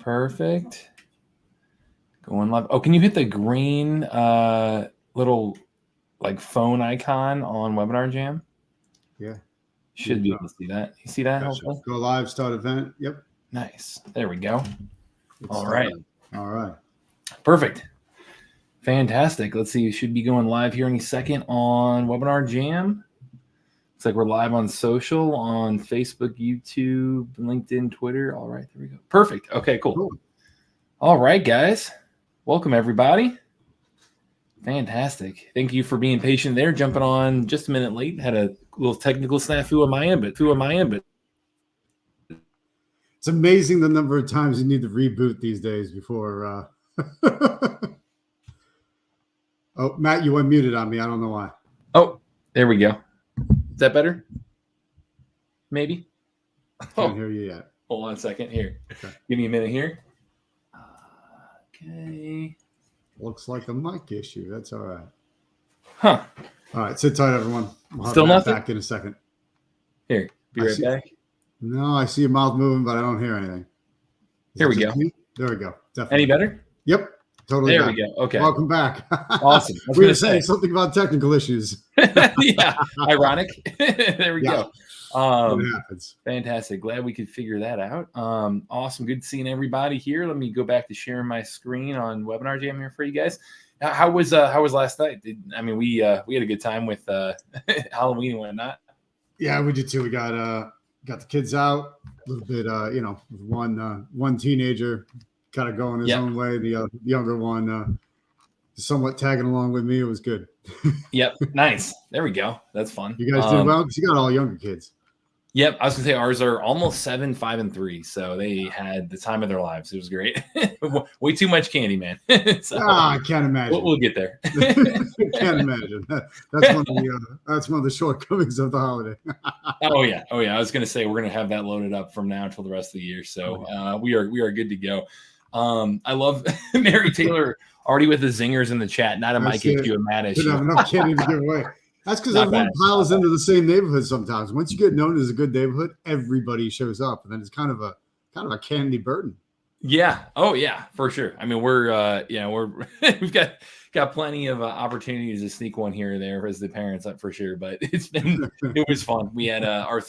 Perfect. Going live. Oh, can you hit the green little like phone icon on Webinar Jam? Yeah. Should be able to see that. You see that? Gotcha. Go live, start event. Yep. Nice. There we go. It's All right. All right. Perfect. Fantastic. Let's see. We should be going live here any second on Webinar Jam. Looks like we're live on social, on Facebook, YouTube, LinkedIn, Twitter. All right. There we go. Perfect. Okay, cool. All right, guys. Welcome, everybody. Fantastic. Thank you for being patient there. Jumping on just a minute late. Had a little technical snafu on my end, but it's amazing the number of times you need to reboot these days before. Oh, Matt, you unmuted on me. I don't know why. Oh, there we go. Is that better? Maybe. Can't hear you yet. Hold on a second here. Okay. Give me a minute here. Okay. Looks like a mic issue. That's all right. Huh. All right. Sit tight, everyone. We'll have Still Matt nothing? back in a second. Here. Be right back. No, I see your mouth moving, but I don't hear anything. Here we go. There we go. Definitely. Any better? Yep. Totally. There we go. Okay. Welcome back. Awesome. We were saying something about technical issues. Yeah. Ironic. There we go. It happens. Fantastic. Glad we could figure that out. Awesome. Good seeing everybody here. Let me go back to sharing my screen on Webinar Jam here for you guys. How was last night? We had a good time with Halloween and whatnot. Yeah, we did too. We got the kids out a little bit. One teenager kind of going his own way. The younger one somewhat tagging along with me. It was good. Yep. Nice. There we go. That's fun. You guys did well because you got all younger kids. Yep. I was going to say ours are almost 7, 5, and 3. So they had the time of their lives. It was great. Way too much candy, man. I can't imagine. We'll get there. Can't imagine. That's one of the shortcomings of the holiday. Oh yeah. I was going to say we're going to have that loaded up from now until the rest of the year. So we are good to go. I love Mary Taylor already with the zingers in the chat. Not a mic issue, a Matt issue. Have enough candy to give away. That's because everyone piles into the same neighborhood sometimes. Once you get known as a good neighborhood, everybody shows up, and then it's kind of a candy burden. Yeah. Oh yeah, for sure. I mean, we're we've got plenty of opportunities to sneak one here or there as the parents, for sure. But it was fun. We had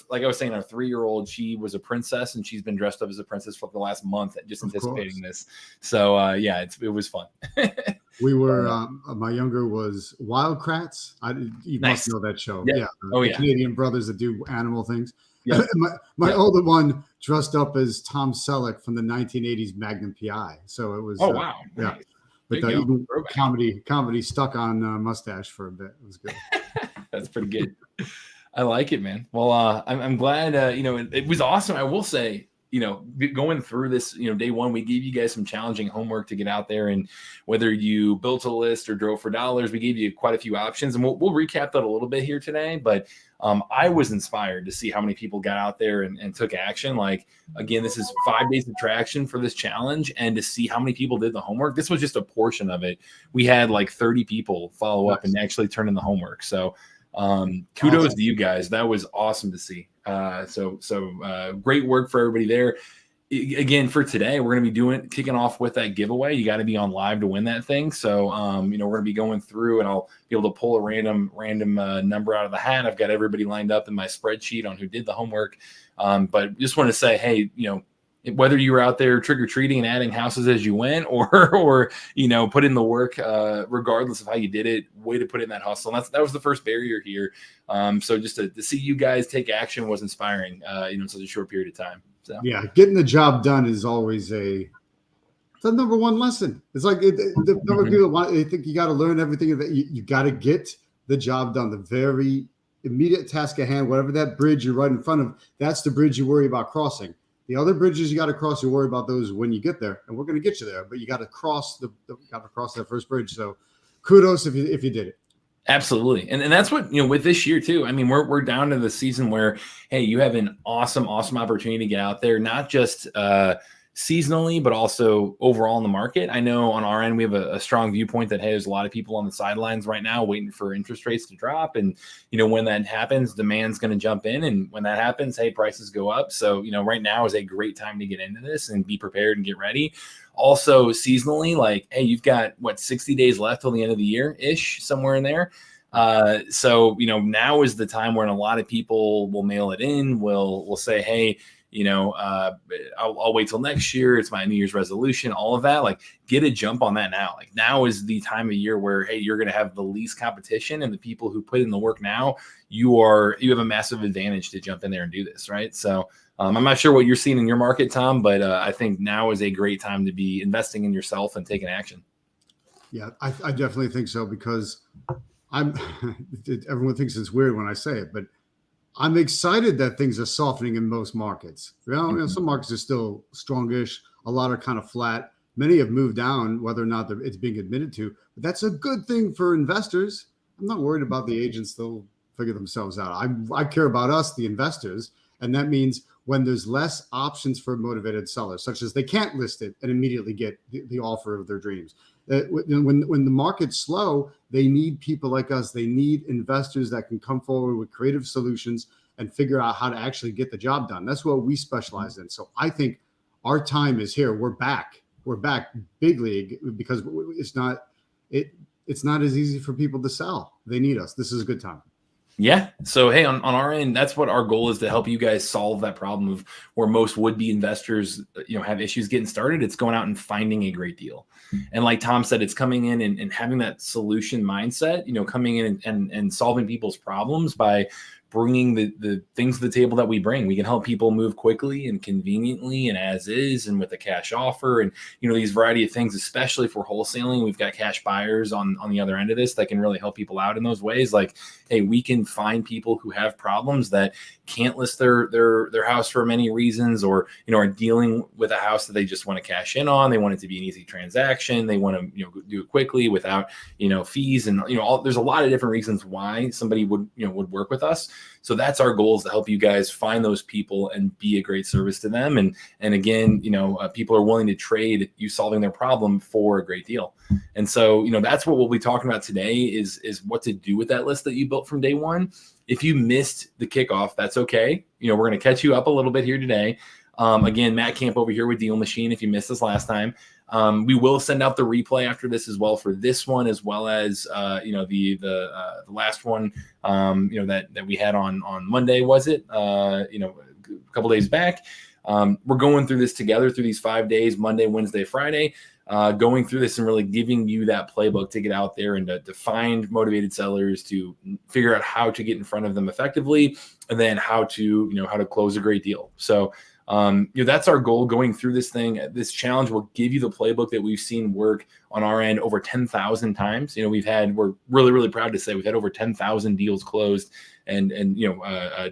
like I was saying, our 3-year-old. She was a princess, and she's been dressed up as a princess for the last month, just anticipating this. So it was fun. We were my younger was Wild Kratts. You must know that show. Yeah. The Canadian brothers that do animal things. Yeah. my older one dressed up as Tom Selleck from the 1980s Magnum PI. So it was. Oh wow! Yeah, but even comedy stuck on mustache for a bit. It was good. That's pretty good. I like it, man. Well, I'm glad. It was awesome. I will say, going through this, day one, we gave you guys some challenging homework to get out there, and whether you built a list or drove for dollars, we gave you quite a few options, and we'll recap that a little bit here today. But I was inspired to see how many people got out there and took action. Like, again, this is 5 days of traction for this challenge, and to see how many people did the homework. This was just a portion of it. We had like 30 people follow up and actually turn in the homework. So kudos to you guys. That was awesome to see. Great work for everybody there. Again, for today, we're going to be kicking off with that giveaway. You got to be on live to win that thing. So, we're going to be going through, and I'll be able to pull a random number out of the hat. I've got everybody lined up in my spreadsheet on who did the homework. But just want to say, hey, whether you were out there trick-or-treating and adding houses as you went, or put in the work, regardless of how you did it, way to put in that hustle. And that was the first barrier here. So just to see you guys take action was inspiring, in such a short period of time. So yeah, getting the job done is always the number one lesson. It's like the number of people they think you got to learn everything. That you got to get the job done. The very immediate task at hand, whatever that bridge you're right in front of, that's the bridge you worry about crossing. The other bridges you got to cross, you worry about those when you get there, and we're going to get you there. But you got to cross that first bridge. So, kudos if you did it. Absolutely, and that's what with this year too. I mean, we're down to the season where, hey, you have an awesome opportunity to get out there, not just seasonally, but also overall in the market. I know on our end, we have a strong viewpoint that, hey, there's a lot of people on the sidelines right now waiting for interest rates to drop. And, when that happens, demand's going to jump in. And when that happens, hey, prices go up. So, right now is a great time to get into this and be prepared and get ready. Also seasonally, like, hey, you've got 60 days left till the end of the year ish, somewhere in there. So, now is the time when a lot of people will mail it in. Will say, hey, I'll wait till next year. It's my New Year's resolution, all of that. Like, get a jump on that now. Like, now is the time of year where, hey, you're going to have the least competition, and the people who put in the work now, you have a massive advantage to jump in there and do this. Right. So, I'm not sure what you're seeing in your market, Tom, but I think now is a great time to be investing in yourself and taking action. Yeah, I definitely think so, because everyone thinks it's weird when I say it, but I'm excited that things are softening in most markets. Some markets are still strongish. A lot are kind of flat. Many have moved down, whether or not it's being admitted to. But that's a good thing for investors. I'm not worried about the agents. They'll figure themselves out. I care about us, the investors. And that means when there's less options for motivated sellers, such as they can't list it and immediately get the offer of their dreams. When the market's slow, they need people like us. They need investors that can come forward with creative solutions and figure out how to actually get the job done. That's what we specialize in. So I think our time is here. We're back. We're back big league, because it's not as easy for people to sell. They need us. This is a good time. Yeah. So, hey, on our end, that's what our goal is, to help you guys solve that problem of where most would-be investors, have issues getting started. It's going out and finding a great deal. And like Tom said, it's coming in and having that solution mindset, coming in and solving people's problems by bringing the things to the table that we bring. We can help people move quickly and conveniently and as is, and with a cash offer, and these variety of things, especially for wholesaling. We've got cash buyers on the other end of this that can really help people out in those ways. Like, hey, we can find people who have problems that can't list their house for many reasons, or are dealing with a house that they just want to cash in on. They want it to be an easy transaction. They want to do it quickly without fees, and there's a lot of different reasons why somebody would work with us. So that's our goal, is to help you guys find those people and be a great service to them. And again, people are willing to trade you solving their problem for a great deal. And so, that's what we'll be talking about today is what to do with that list that you built from day one. If you missed the kickoff, that's okay. We're going to catch you up a little bit here today. Again, Matt Camp over here with DealMachine. If you missed us last time, we will send out the replay after this as well, for this one, as well as the last one that we had on Monday, was it a couple days back. We're going through this together through these 5 days, Monday, Wednesday, Friday, going through this and really giving you that playbook to get out there and to find motivated sellers, to figure out how to get in front of them effectively, and then how to close a great deal. So that's our goal going through this thing. This challenge will give you the playbook that we've seen work on our end over 10,000 times. We're really, really proud to say we've had over 10,000 deals closed and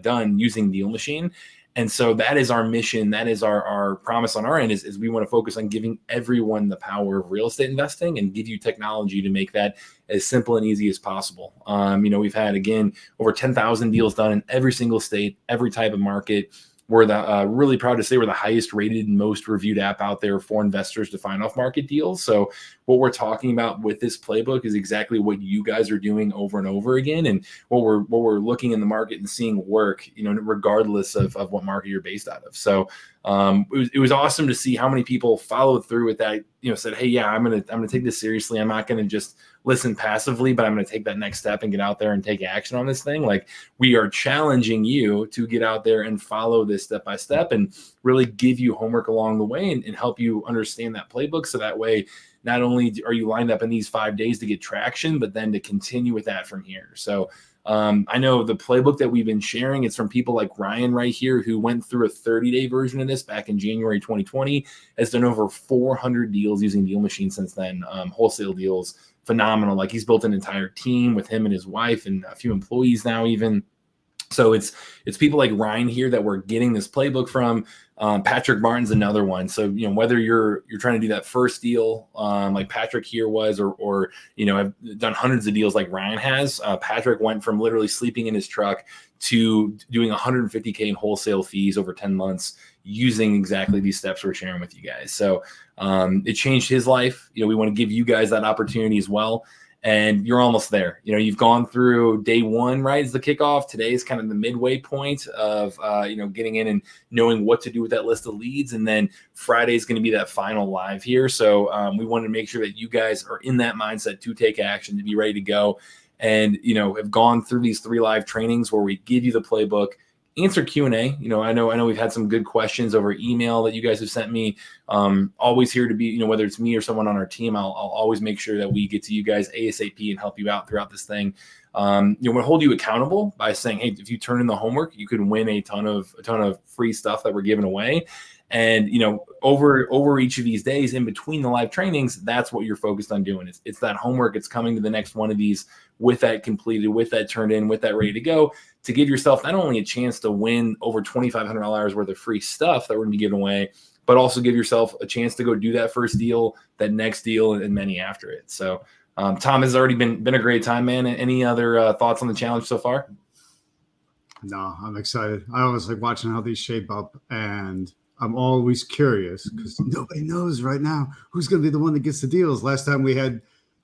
done using DealMachine. And so that is our mission. That is our promise on our end, is we want to focus on giving everyone the power of real estate investing and give you technology to make that as simple and easy as possible. We've had, again, over 10,000 deals done in every single state, every type of market. We're really proud to say we're the highest rated and most reviewed app out there for investors to find off market deals. So what we're talking about with this playbook is exactly what you guys are doing over and over again, and what we're looking in the market and seeing work, regardless of what market you're based out of. So it was awesome to see how many people followed through with that. Said, hey, yeah, I'm gonna take this seriously. I'm not gonna just listen passively, but I'm gonna take that next step and get out there and take action on this thing. Like, we are challenging you to get out there and follow this step by step, and really give you homework along the way, and help you understand that playbook. So that way, not only are you lined up in these 5 days to get traction, but then to continue with that from here. So I know the playbook that we've been sharing, it's from people like Ryan right here, who went through a 30-day version of this back in January 2020, has done over 400 deals using DealMachine since then, wholesale deals. Phenomenal. Like, he's built an entire team with him and his wife and a few employees now even. So it's people like Ryan here that we're getting this playbook from. Patrick Martin's another one. So, whether you're trying to do that first deal, like Patrick here was, or have done hundreds of deals like Ryan has. Patrick went from literally sleeping in his truck to doing $150K in wholesale fees over 10 months using exactly these steps we're sharing with you guys. So it changed his life. We want to give you guys that opportunity as well. And you're almost there. You've gone through day one, right? Is the kickoff. Today is kind of the midway point of, getting in and knowing what to do with that list of leads. And then Friday is going to be that final live here. So we wanted to make sure that you guys are in that mindset to take action, to be ready to go. And, have gone through these 3 live trainings where we give you the playbook, answer Q&A. I know we've had some good questions over email that you guys have sent me. Always here to be, whether it's me or someone on our team, I'll always make sure that we get to you guys ASAP and help you out throughout this thing. We'll hold you accountable by saying, hey, if you turn in the homework, you could win a ton of free stuff that we're giving away. And, over each of these days in between the live trainings, that's what you're focused on doing. It's that homework. It's coming to the next one of these with that completed, with that turned in, with that ready to go, to give yourself not only a chance to win over $2,500 worth of free stuff that we're going to be giving away, but also give yourself a chance to go do that first deal, that next deal, and many after it. So, Tom, has already been a great time, man. Any other thoughts on the challenge so far? No, I'm excited. I always like watching how these shape up, and I'm always curious because nobody knows right now who's going to be the one that gets the deals. Last time we had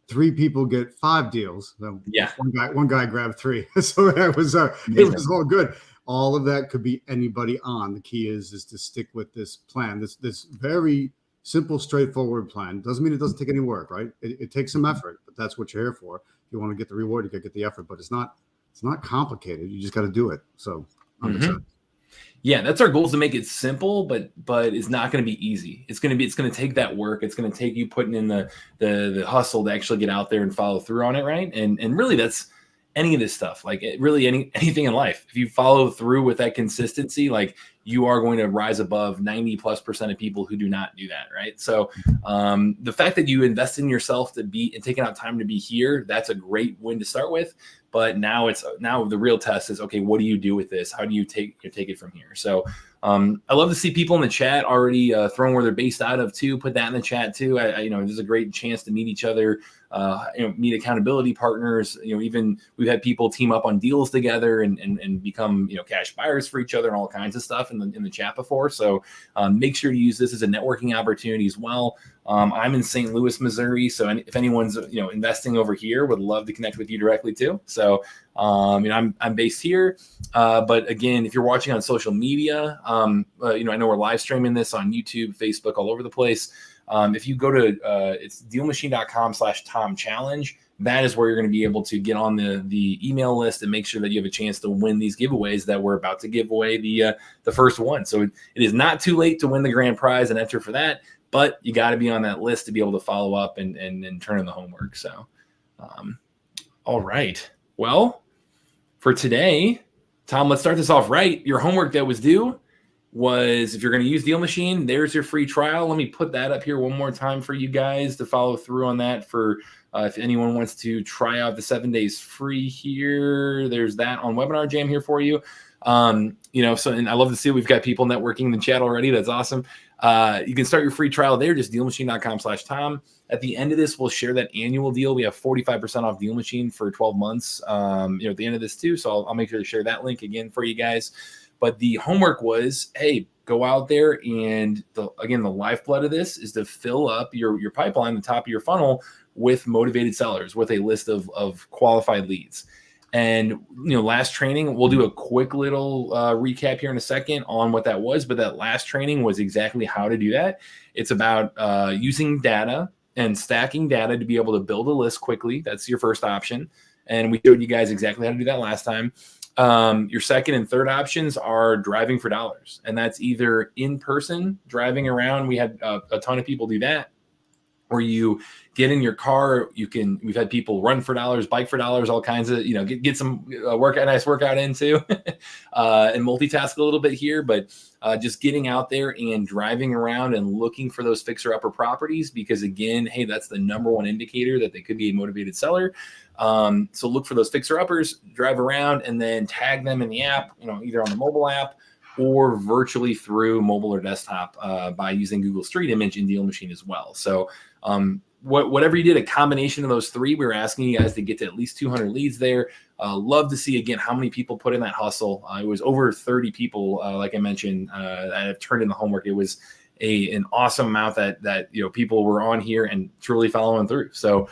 3 people get 5 deals. Yeah, one guy grabbed 3, so it was all good. All of that could be anybody on. The key is to stick with this plan. This very simple, straightforward plan. Doesn't mean it doesn't take any work, right? It takes some effort, but that's what you're here for. If you want to get the reward, you got to get the effort. But it's not complicated. You just got to do it. So I'm excited. Yeah, that's our goal, is to make it simple, but it's not going to be easy. It's going to take that work. It's going to take you putting in the hustle to actually get out there and follow through on it, right? And really, that's any of this stuff. Like anything in life. If you follow through with that consistency, like, you are going to rise above 90+% of people who do not do that, right? So the fact that you invest in yourself and taking out time to be here, that's a great win to start with. But now the real test is, okay, what do you do with this? How do you take it from here? So I love to see people in the chat already throwing where they're based out of too. Put that in the chat too. There's a great chance to meet each other, meet accountability partners. Even we've had people team up on deals together and become, cash buyers for each other and all kinds of stuff in the chat before. So make sure to use this as a networking opportunity as well. I'm in St. Louis, Missouri. So if anyone's, investing over here, would love to connect with you directly too. So, I'm based here. But again, if you're watching on social media, I know we're live streaming this on YouTube, Facebook, all over the place. If you go to, it's DealMachine.com/Tom Challenge, that is where you're going to be able to get on the email list and make sure that you have a chance to win these giveaways that we're about to give away the first one. So it is not too late to win the grand prize and enter for that, but you got to be on that list to be able to follow up and turn in the homework. So, all right. Well, for today, Tom, let's start this off right. Your homework that was due was, if you're going to use DealMachine, there's your free trial. Let me put that up here one more time for you guys to follow through on that. For if anyone wants to try out the 7 days free here, there's that on Webinar Jam here for you. And I love to see we've got people networking in the chat already. That's awesome. You can start your free trial there, just DealMachine.com/Tom. At the end of this, we'll share that annual deal. We have 45% off DealMachine for 12 months, at the end of this too. So I'll make sure to share that link again for you guys. But the homework was, hey, go out there and the lifeblood of this is to fill up your pipeline, the top of your funnel, with motivated sellers, with a list of qualified leads. And, last training, we'll do a quick little recap here in a second on what that was. But that last training was exactly how to do that. It's about using data and stacking data to be able to build a list quickly. That's your first option. And we showed you guys exactly how to do that last time. Your second and third options are driving for dollars. And that's either in person, driving around. We had a ton of people do that. Or you get in your car, we've had people run for dollars, bike for dollars, all kinds of, get some nice workout into and multitask a little bit here, but just getting out there and driving around and looking for those fixer upper properties, because again, hey, that's the number one indicator that they could be a motivated seller. So look for those fixer uppers, drive around, and then tag them in the app, either on the mobile app or virtually through mobile or desktop by using Google Street Image and DealMachine as well. So whatever you did, a combination of those three, we were asking you guys to get to at least 200 leads there. Love to see, again, how many people put in that hustle. It was over 30 people, like I mentioned, that have turned in the homework. It was an awesome amount that people were on here and truly following through. So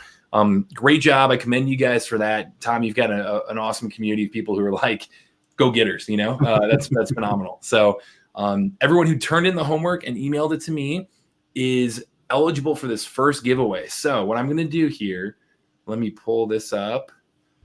great job. I commend you guys for that. Tom, you've got an awesome community of people who are like go-getters, that's phenomenal. So everyone who turned in the homework and emailed it to me is eligible for this first giveaway. So what I'm going to do here, let me pull this up.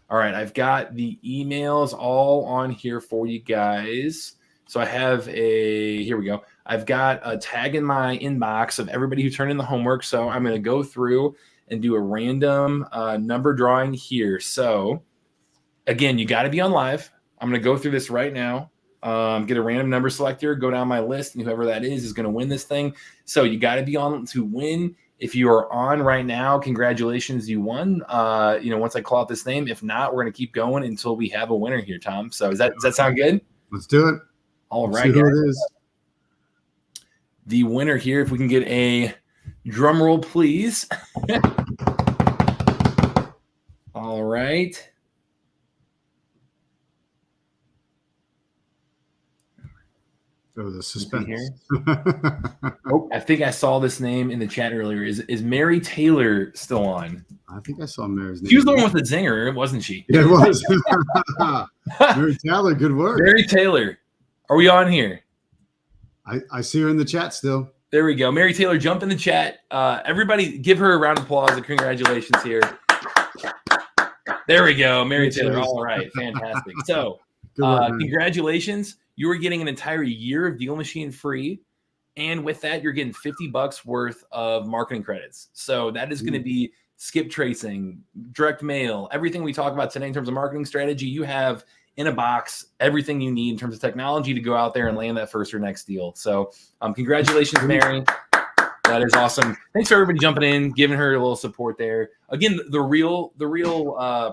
All right, I've got the emails all on here for you guys. So I have here we go. I've got a tag in my inbox of everybody who turned in the homework. So I'm going to go through and do a random number drawing here. So again, you got to be on live. I'm going to go through this right now. Get a random number selector, go down my list, and whoever that is going to win this thing. So you got to be on to win. If you are on right now, congratulations, you won. Once I call out this name. If not, we're going to keep going until we have a winner here, Tom. So does that sound good? Let's do it. All Let's right. see who it is. The winner here, if we can get a drum roll, please. All right. Oh, the suspense. I think I saw this name in the chat earlier. Is Mary Taylor still on? I think I saw Mary's name. She was the one with the zinger, wasn't she? Yeah, it was. Mary Taylor, good work. Mary Taylor. Are we on here? I see her in the chat still. There we go. Mary Taylor, jump in the chat. Everybody give her a round of applause and congratulations here. There we go. Mary Taylor. All right. Fantastic. So congratulations. You are getting an entire year of DealMachine free. And with that, you're getting $50 worth of marketing credits. So that is going to be skip tracing, direct mail, everything we talk about today in terms of marketing strategy. You have in a box everything you need in terms of technology to go out there and land that first or next deal. So congratulations, Mary. That is awesome. Thanks for everybody jumping in, giving her a little support there. Again, the real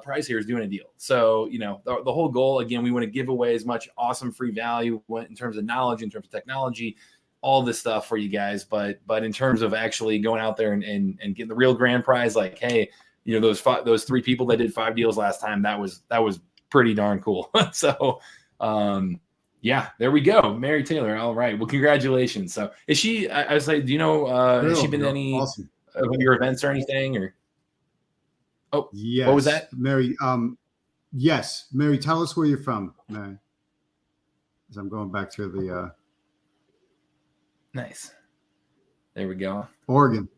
prize here is doing a deal. So, the whole goal, again, we want to give away as much awesome free value in terms of knowledge, in terms of technology, all this stuff for you guys. But in terms of actually going out there and getting the real grand prize, like, hey, those 3 people that did 5 deals last time, that was pretty darn cool. So, yeah, there we go. Mary Taylor. All right. Well, congratulations. So is she, I was like, do you know, has she been to any of your events or anything or? Oh, yes. What was that? Mary. Yes. Mary, tell us where you're from, Mary. As I'm going back to the. Nice. There we go. Oregon.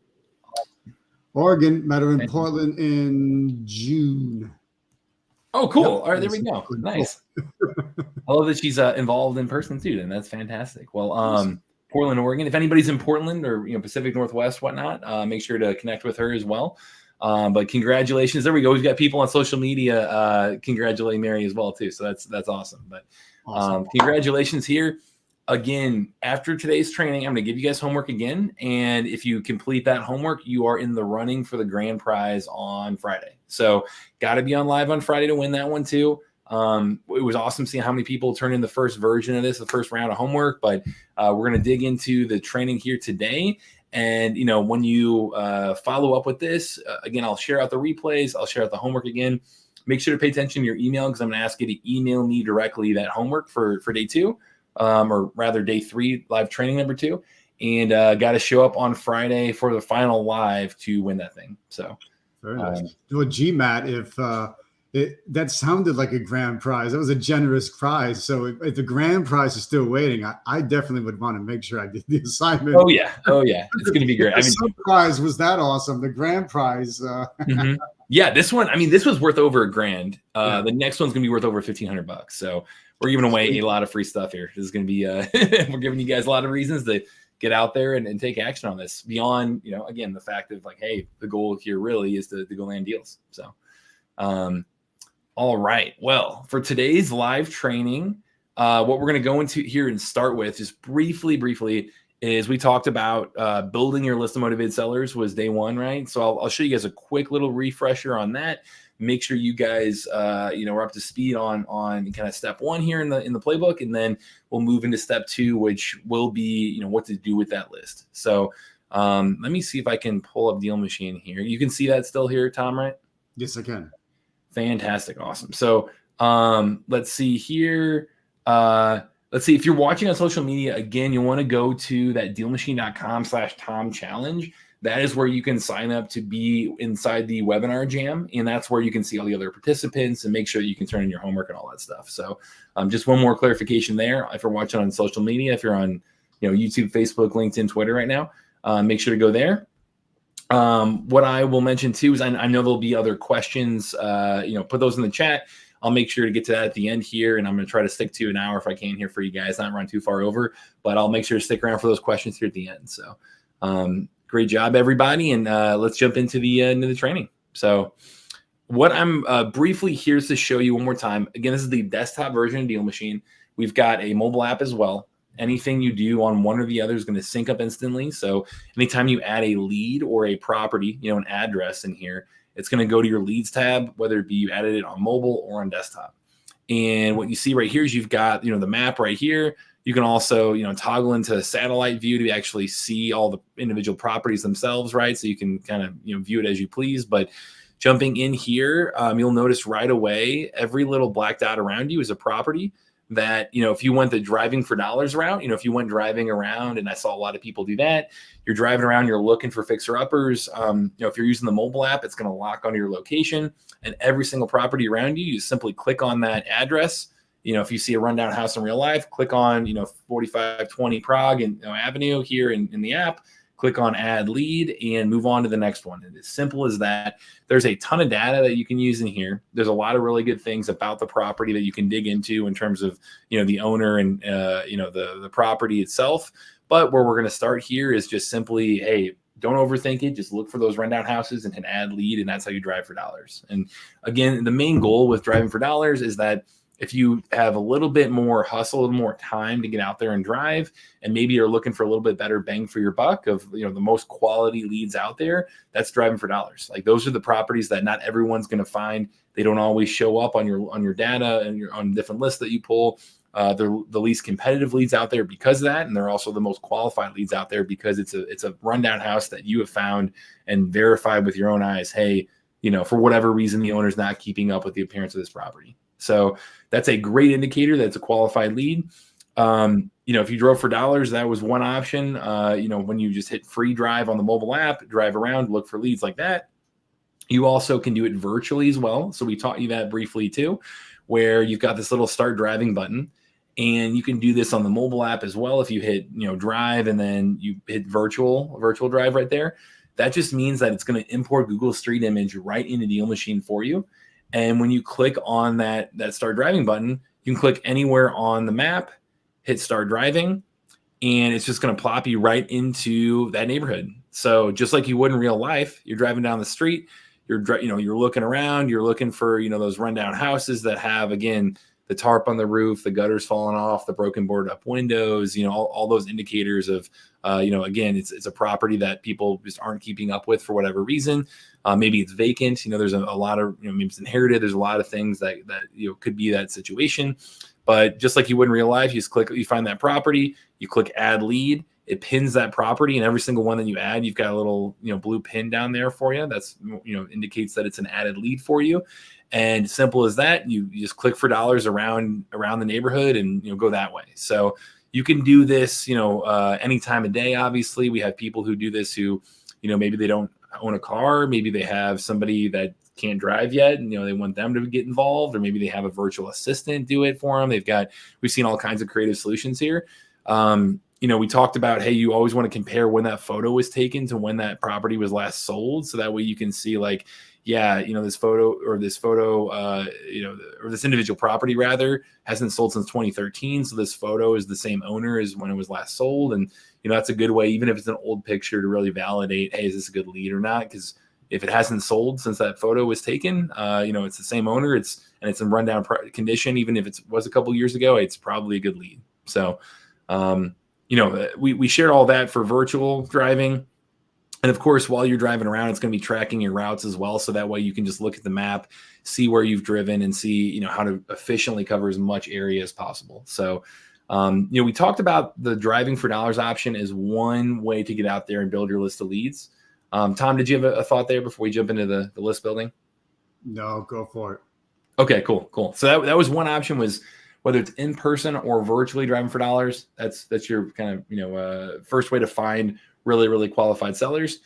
Met her in Portland in June. Oh, cool. Yep. All right, there we go. Nice. I love that she's involved in person too, and that's fantastic. Well, Portland, Oregon. If anybody's in Portland or Pacific Northwest, whatnot, make sure to connect with her as well. But congratulations. There we go. We've got people on social media congratulating Mary as well too. So that's awesome. But congratulations here. Again, after today's training, I'm going to give you guys homework again. And if you complete that homework, you are in the running for the grand prize on Friday. So got to be on live on Friday to win that one too. It was awesome seeing how many people turned in the first version of this, the first round of homework. But we're going to dig into the training here today. And, when you follow up with this, again, I'll share out the replays. I'll share out the homework again. Make sure to pay attention to your email because I'm going to ask you to email me directly that homework for day 2. Or rather day 3 live training number 2, and got to show up on Friday for the final live to win that thing. So very nice. Well, GMAT, if that sounded like a grand prize, that was a generous prize. So if the grand prize is still waiting, I definitely would want to make sure I did the assignment. Oh yeah, it's going to be great. The surprise was that awesome. The grand prize. Yeah, this one. This was worth over $1,000. The next one's going to be worth over $1,500. So we're giving away a lot of free stuff here. This is going to be, we're giving you guys a lot of reasons to get out there and take action on this beyond, again, the fact of like, hey, the goal here really is to go land deals. So, all right. Well, for today's live training, what we're going to go into here and start with just briefly is we talked about building your list of motivated sellers was day one, right? So I'll show you guys a quick little refresher on that. Make sure you guys, are up to speed on kind of step one here in the playbook, and then we'll move into step two, which will be, what to do with that list. So let me see if I can pull up DealMachine here. You can see that still here, Tom, right? Yes, I can. Fantastic. Awesome. So let's see here. Let's see if you're watching on social media, again, you want to go to that dealmachine.com/Tom challenge. That is where you can sign up to be inside the webinar jam. And that's where you can see all the other participants and make sure that you can turn in your homework and all that stuff. So just one more clarification there. If you're watching on social media, if you're on YouTube, Facebook, LinkedIn, Twitter right now, make sure to go there. What I will mention too is I know there'll be other questions, put those in the chat. I'll make sure to get to that at the end here, and I'm going to try to stick to an hour if I can here for you guys, not run too far over, but I'll make sure to stick around for those questions here at the end. So great job, everybody. And let's jump into the training. So what I'm briefly here to show you one more time. Again, this is the desktop version of DealMachine. We've got a mobile app as well. Anything you do on one or the other is going to sync up instantly. So anytime you add a lead or a property, an address in here, it's going to go to your leads tab, whether it be you added it on mobile or on desktop. And what you see right here is you've got, the map right here. You can also, toggle into satellite view to actually see all the individual properties themselves, right? So you can kind of, view it as you please. But jumping in here, you'll notice right away, every little black dot around you is a property that, if you went the driving for dollars route, if you went driving around, and I saw a lot of people do that, you're driving around, you're looking for fixer uppers. If you're using the mobile app, it's going to lock onto your location, and every single property around you, you simply click on that address. If you see a rundown house in real life, click on, 4520 Prague and Avenue here in the app, click on add lead and move on to the next one. And as simple as that. There's a ton of data that you can use in here. There's a lot of really good things about the property that you can dig into in terms of, the owner and, the property itself. But where we're going to start here is just simply, hey, don't overthink it. Just look for those rundown houses and hit add lead. And that's how you drive for dollars. And again, the main goal with driving for dollars is that if you have a little bit more hustle, a little more time to get out there and drive, and maybe you're looking for a little bit better bang for your buck of, the most quality leads out there, that's driving for dollars. Like those are the properties that not everyone's going to find. They don't always show up on your data and on different lists that you pull. They're the least competitive leads out there because of that. And they're also the most qualified leads out there because it's a rundown house that you have found and verified with your own eyes. Hey, for whatever reason, the owner's not keeping up with the appearance of this property. So that's a great indicator that's a qualified lead. If you drove for dollars, that was one option. When you just hit free drive on the mobile app, drive around, look for leads like that. You also can do it virtually as well. So we taught you that briefly too, where you've got this little start driving button, and you can do this on the mobile app as well. If you hit, drive and then you hit virtual drive right there, that just means that it's going to import Google Street Image right into DealMachine for you. And when you click on that start driving button, you can click anywhere on the map, hit start driving, and it's just going to plop you right into that neighborhood. So just like you would in real life, you're driving down the street, you're looking around, you're looking for, those rundown houses that have, again, the tarp on the roof, the gutters falling off, the broken boarded up windows, all those indicators of, again, it's a property that people just aren't keeping up with for whatever reason. Maybe it's vacant. There's a lot of, maybe it's inherited. There's a lot of things that could be that situation. But just like you would in real life, you just click, you find that property, you click add lead, it pins that property, and every single one that you add, you've got a little, blue pin down there for you. That's, indicates that it's an added lead for you. And simple as that, you just click for dollars around the neighborhood and, go that way. So you can do this, any time of day. Obviously, we have people who do this who, maybe they don't own a car. Maybe they have somebody that can't drive yet, and they want them to get involved, or maybe they have a virtual assistant do it for them. We've seen all kinds of creative solutions here. We talked about, hey, you always want to compare when that photo was taken to when that property was last sold. So that way you can see like, yeah, this photo or this individual property rather hasn't sold since 2013. So this photo is the same owner as when it was last sold. And, that's a good way, even if it's an old picture, to really validate, hey, is this a good lead or not? Because if it hasn't sold since that photo was taken, it's the same owner, it's in rundown condition. Even if it was a couple years ago, it's probably a good lead. So, we shared all that for virtual driving. And of course, while you're driving around, it's going to be tracking your routes as well. So that way you can just look at the map, see where you've driven, and see, how to efficiently cover as much area as possible. So, we talked about the driving for dollars option as one way to get out there and build your list of leads. Tom, did you have a thought there before we jump into the list building? No, go for it. Okay, cool. So that was one option, was whether it's in person or virtually driving for dollars. That's your kind of, first way to find really, really qualified sellers.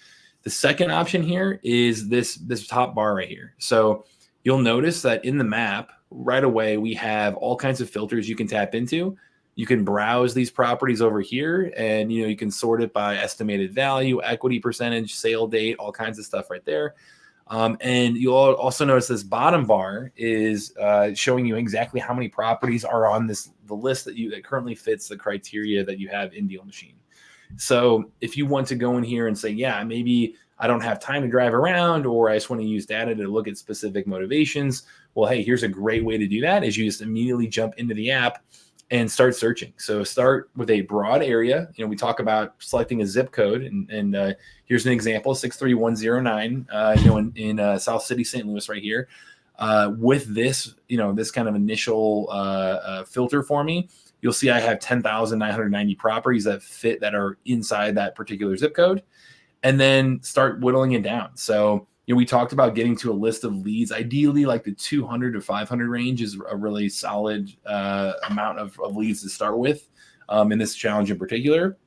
The second option here is this top bar right here. So you'll notice that in the map right away, we have all kinds of filters you can tap into. You can browse these properties over here, and you can sort it by estimated value, equity percentage, sale date, all kinds of stuff right there. And you'll also notice this bottom bar is showing you exactly how many properties are on the list that currently fits the criteria that you have in DealMachine. So if you want to go in here and say, yeah, maybe I don't have time to drive around, or I just want to use data to look at specific motivations, well, hey, here's a great way to do that, is you just immediately jump into the app and start searching. So start with a broad area. We talk about selecting a zip code, and here's an example, 63109, in South City, St. Louis right here. With this, this kind of initial filter for me, you'll see I have 10,990 properties that are inside that particular zip code, and then start whittling it down. So, we talked about getting to a list of leads. Ideally, like the 200 to 500 range is a really solid amount of leads to start with in this challenge in particular.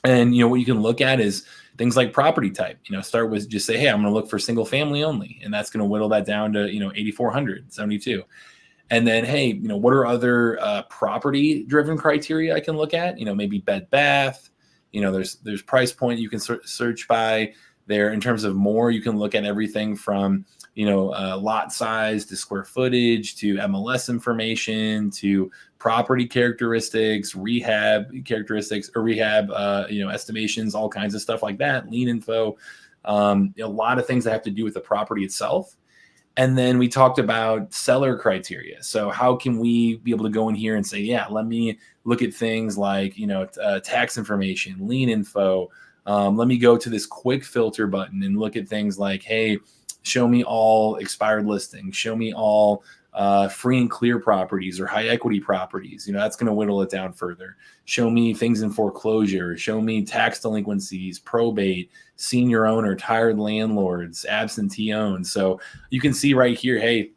And, what you can look at is things like property type. Start with just say, hey, I'm going to look for single family only. And that's going to whittle that down to, 8,400, 72. And then, hey, what are other property driven criteria I can look at? Maybe bed, bath, there's price point you can search by there. In terms of more, you can look at everything from, lot size to square footage to MLS information to property characteristics, rehab characteristics, or rehab, estimations, all kinds of stuff like that, lien info, a lot of things that have to do with the property itself. And then we talked about seller criteria. So how can we be able to go in here and say, yeah, let me look at things like, tax information, lien info. Let me go to this quick filter button and look at things like, hey, show me all expired listings, show me all free and clear properties or high equity properties. That's going to whittle it down further. Show me things in foreclosure, show me tax delinquencies, probate, senior owner, retired landlords, absentee owned. So you can see right here, hey,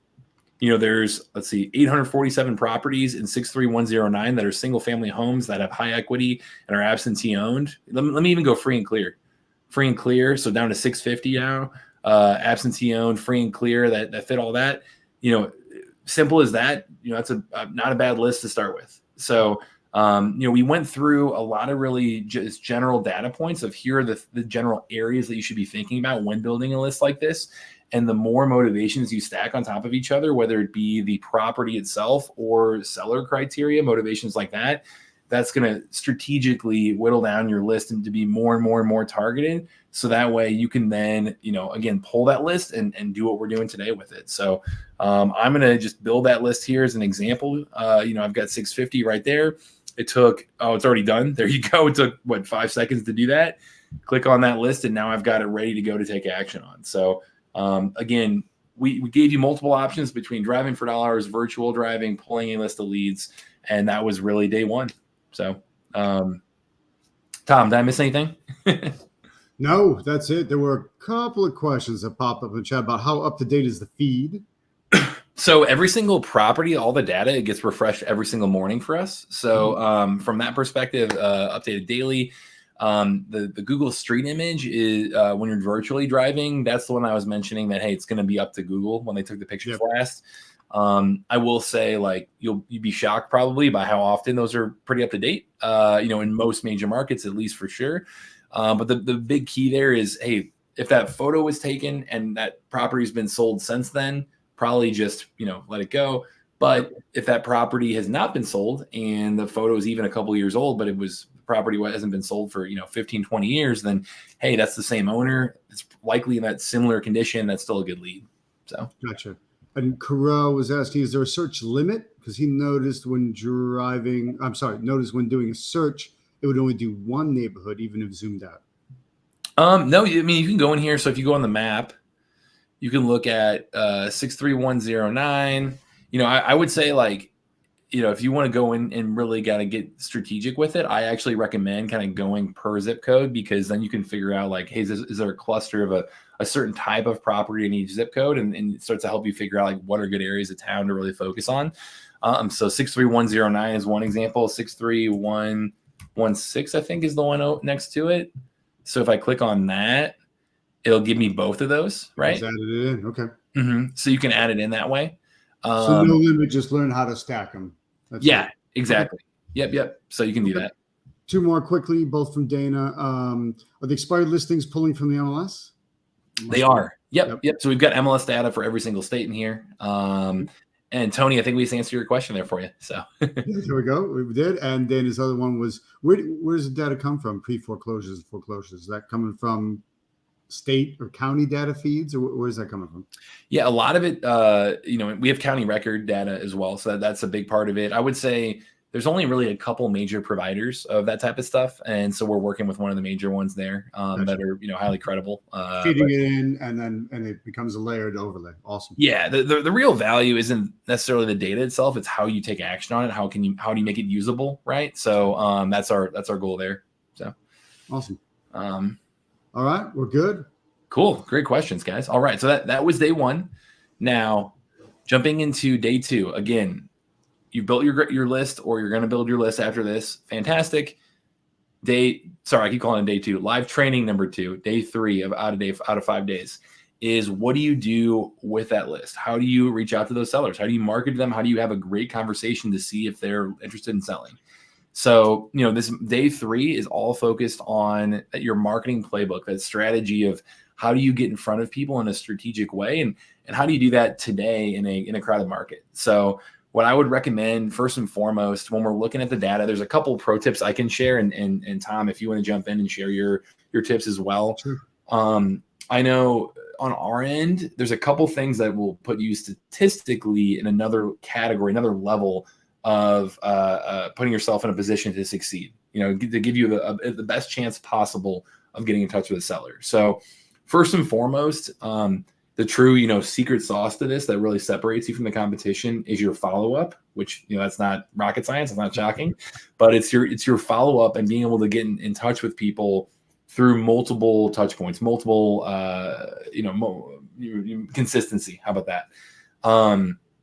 there's, 847 properties in 63109 that are single family homes that have high equity and are absentee owned. Let me even go free and clear. So down to 650 now, absentee owned, free and clear that fit all that, simple as that, that's not a bad list to start with. So, we went through a lot of really just general data points of here are the general areas that you should be thinking about when building a list like this. And the more motivations you stack on top of each other, whether it be the property itself or seller criteria, motivations like that, that's going to strategically whittle down your list and to be more and more and more targeted. So that way you can then, again, pull that list and do what we're doing today with it. So I'm going to just build that list here as an example. I've got 650 right there. It took, it's already done. There you go. It took 5 seconds to do that. Click on that list, and now I've got it ready to go to take action on. So again, we gave you multiple options between driving for dollars, virtual driving, pulling a list of leads, and that was really day one. So, Tom, did I miss anything? No, that's it. There were a couple of questions that popped up in the chat about how up to date is the feed. So every single property, all the data, it gets refreshed every single morning for us. So from that perspective, updated daily. The Google Street image is when you're virtually driving. That's the one I was mentioning that, hey, it's going to be up to Google when they took the pictures last. I will say, you'd be shocked probably by how often those are pretty up to date. In most major markets, at least for sure. But the big key there is, hey, if that photo was taken and that property has been sold since then, probably just let it go. But if that property has not been sold and the photo is even a couple of years old, but property hasn't been sold for 15, 20 years, then hey, that's the same owner. It's likely in that similar condition. That's still a good lead. So gotcha. And Carell was asking, is there a search limit? Because he noticed when doing a search, it would only do one neighborhood, even if zoomed out? No, I mean, you can go in here. So if you go on the map, you can look at 63109. I would say, like, if you want to go in and really got to get strategic with it, I actually recommend kind of going per zip code, because then you can figure out, like, hey, is there a cluster of a certain type of property in each zip code? And it starts to help you figure out, like, what are good areas of town to really focus on. So 63109 is one example. 63116, I think, is the one next to it. So if I click on that, it'll give me both of those, right? Just added it in. Okay. So you can add it in that way. So no limit, just learn how to stack them. That's it. Exactly. Okay. Yep. So you can do that. Two more quickly, both from Dana. Are the expired listings pulling from the MLS? They are. Yep. So we've got MLS data for every single state in here. And Tony, I think we just answered your question there for you. So here we go. We did. And then his other one was, where does the data come from? Pre-foreclosures and foreclosures. Is that coming from state or county data feeds, or where's that coming from? Yeah, a lot of it, we have county record data as well. So that's a big part of it. I would say there's only really a couple major providers of that type of stuff. And so we're working with one of the major ones there that are, highly credible. Feeding it in, and it becomes a layered overlay. Awesome. Yeah. The real value isn't necessarily the data itself. It's how you take action on it. How do you make it usable? Right. So that's our goal there. So awesome. All right, we're good. Cool. Great questions, guys. All right. So that was day one. Now, jumping into day two. Out you built your list, or you're going to build your list after this. Fantastic. I keep calling it day two. Live training number 2, day 3 out of 5 days is, what do you do with that list? How do you reach out to those sellers? How do you market to them? How do you have a great conversation to see if they're interested in selling? So, this day 3 is all focused on your marketing playbook, that strategy of how do you get in front of people in a strategic way, and how do you do that today in a crowded market? So what I would recommend first and foremost, when we're looking at the data, there's a couple of pro tips I can share. And Tom, if you want to jump in and share your tips as well. Sure. I know on our end, there's a couple things that will put you statistically in another category, another level of putting yourself in a position to succeed, to give you the best chance possible of getting in touch with a seller. So first and foremost, the true, secret sauce to this that really separates you from the competition is your follow-up, which, that's not rocket science. It's not shocking, but it's your follow-up and being able to get in touch with people through multiple touch points, multiple, consistency. How about that?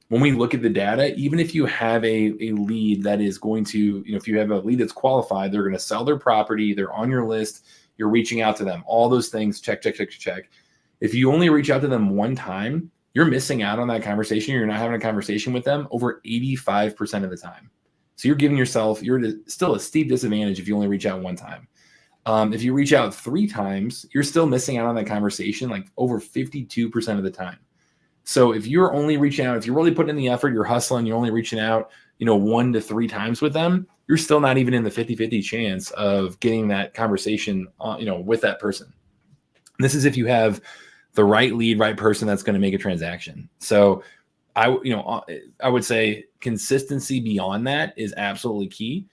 When we look at the data, even if you have a lead that is going to, if you have a lead that's qualified, they're going to sell their property, they're on your list, you're reaching out to them, all those things, check. If you only reach out to them one time, you're missing out on that conversation. You're not having a conversation with them over 85% of the time. So you're giving yourself, you're still a steep disadvantage if you only reach out one time. If you reach out 3 times, you're still missing out on that conversation like over 52% of the time. So if you're only reaching out, if you're really putting in the effort, you're hustling, you're only reaching out, 1 to 3 times with them, you're still not even in the 50-50 chance of getting that conversation, with that person. And this is if you have the right lead, right person that's going to make a transaction. So I would say consistency beyond that is absolutely key.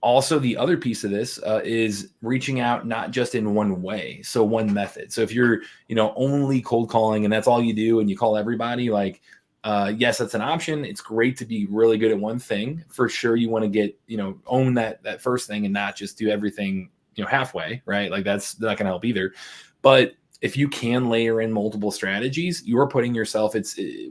Also, the other piece of this is reaching out not just in one way, so one method. So if you're, only cold calling and that's all you do and you call everybody, yes, that's an option. It's great to be really good at one thing. For sure, you want to get, own that first thing and not just do everything, halfway, right? Like that's not going to help either. But if you can layer in multiple strategies, you're putting yourself,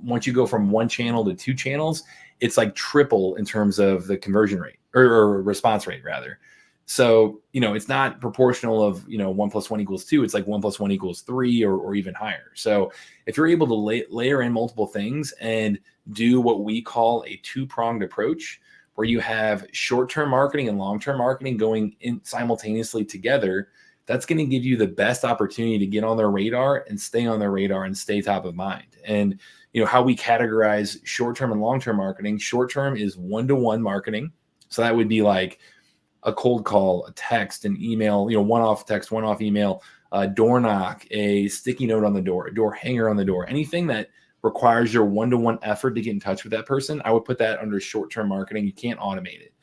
once you go from 1 channel to 2 channels, it's like triple in terms of the conversion rate or response rate rather. So, it's not proportional of, 1 + 1 = 2. It's like 1 + 1 = 3 or even higher. So if you're able to layer in multiple things and do what we call a 2-pronged approach, where you have short-term marketing and long-term marketing going in simultaneously together, that's going to give you the best opportunity to get on their radar and stay on their radar and stay top of mind. And, how we categorize short-term and long-term marketing. Short-term is 1-to-1 marketing. So that would be like a cold call, a text, an email, one-off text, one-off email, a door knock, a sticky note on the door, a door hanger on the door, anything that requires your 1-to-1 effort to get in touch with that person. I would put that under short-term marketing. You can't automate it.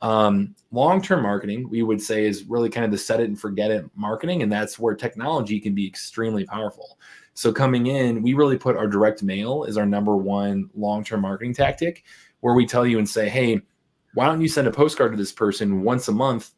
Long-term marketing, we would say, is really kind of the set it and forget it marketing. And that's where technology can be extremely powerful. So coming in, we really put our direct mail as our number one long-term marketing tactic, where we tell you and say, hey, why don't you send a postcard to this person once a month,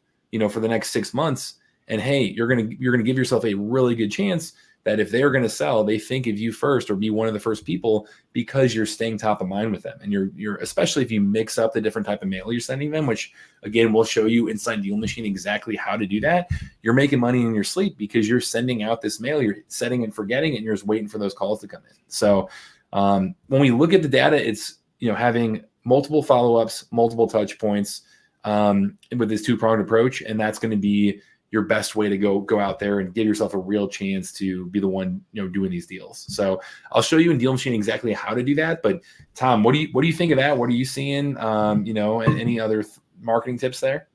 for the next 6 months? And hey, you're going to give yourself a really good chance that if they're going to sell, they think of you first or be one of the first people, because you're staying top of mind with them. And you're especially if you mix up the different type of mail you're sending them, which again, we'll show you inside DealMachine exactly how to do that. You're making money in your sleep because you're sending out this mail, you're setting and forgetting, and you're just waiting for those calls to come in. So when we look at the data, it's, having multiple follow-ups, multiple touch points with this two-pronged approach. And that's going to be your best way to go out there and give yourself a real chance to be the one, doing these deals. So I'll show you in DealMachine exactly how to do that. But Tom, what do you think of that? What are you seeing? And any other marketing tips there?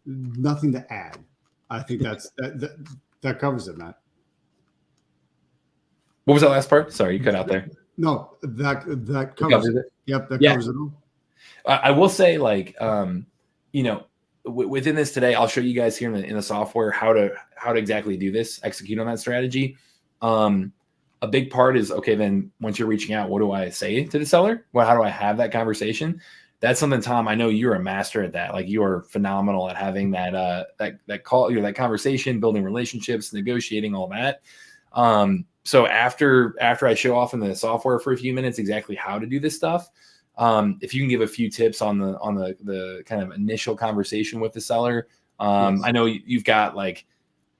Nothing to add. I think that covers it, Matt. What was that last part? Sorry, you cut out there. No, that covers it. Yep, that covers it all. I will say, within this today, I'll show you guys here in the software how to exactly do this, execute on that strategy. A big part is, okay, then once you're reaching out, what do I say to the seller? Well, how do I have that conversation? That's something, Tom, I know you're a master at that. Like, you are phenomenal at having that call, that conversation, building relationships, negotiating, all that. So after I show off in the software for a few minutes exactly how to do this stuff, if you can give a few tips on the kind of initial conversation with the seller. Yes. I know you've got like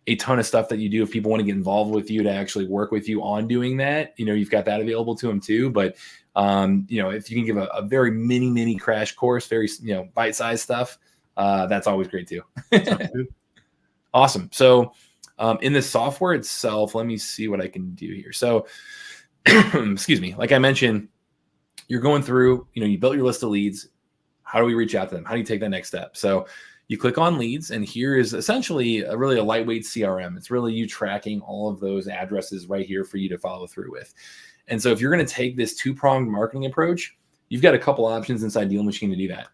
a ton of stuff that you do if people want to get involved with you to actually work with you on doing that. You've got that available to them too. But if you can give a very mini crash course, very bite-sized stuff, that's always great too. Awesome. So in the software itself, let me see what I can do here. So excuse me, like I mentioned, you're going through, you built your list of leads. How do we reach out to them? How do you take that next step? So you click on leads, and here is essentially a lightweight CRM. It's really you tracking all of those addresses right here for you to follow through with. And so if you're going to take this two-pronged marketing approach, you've got a couple options inside DealMachine to do that.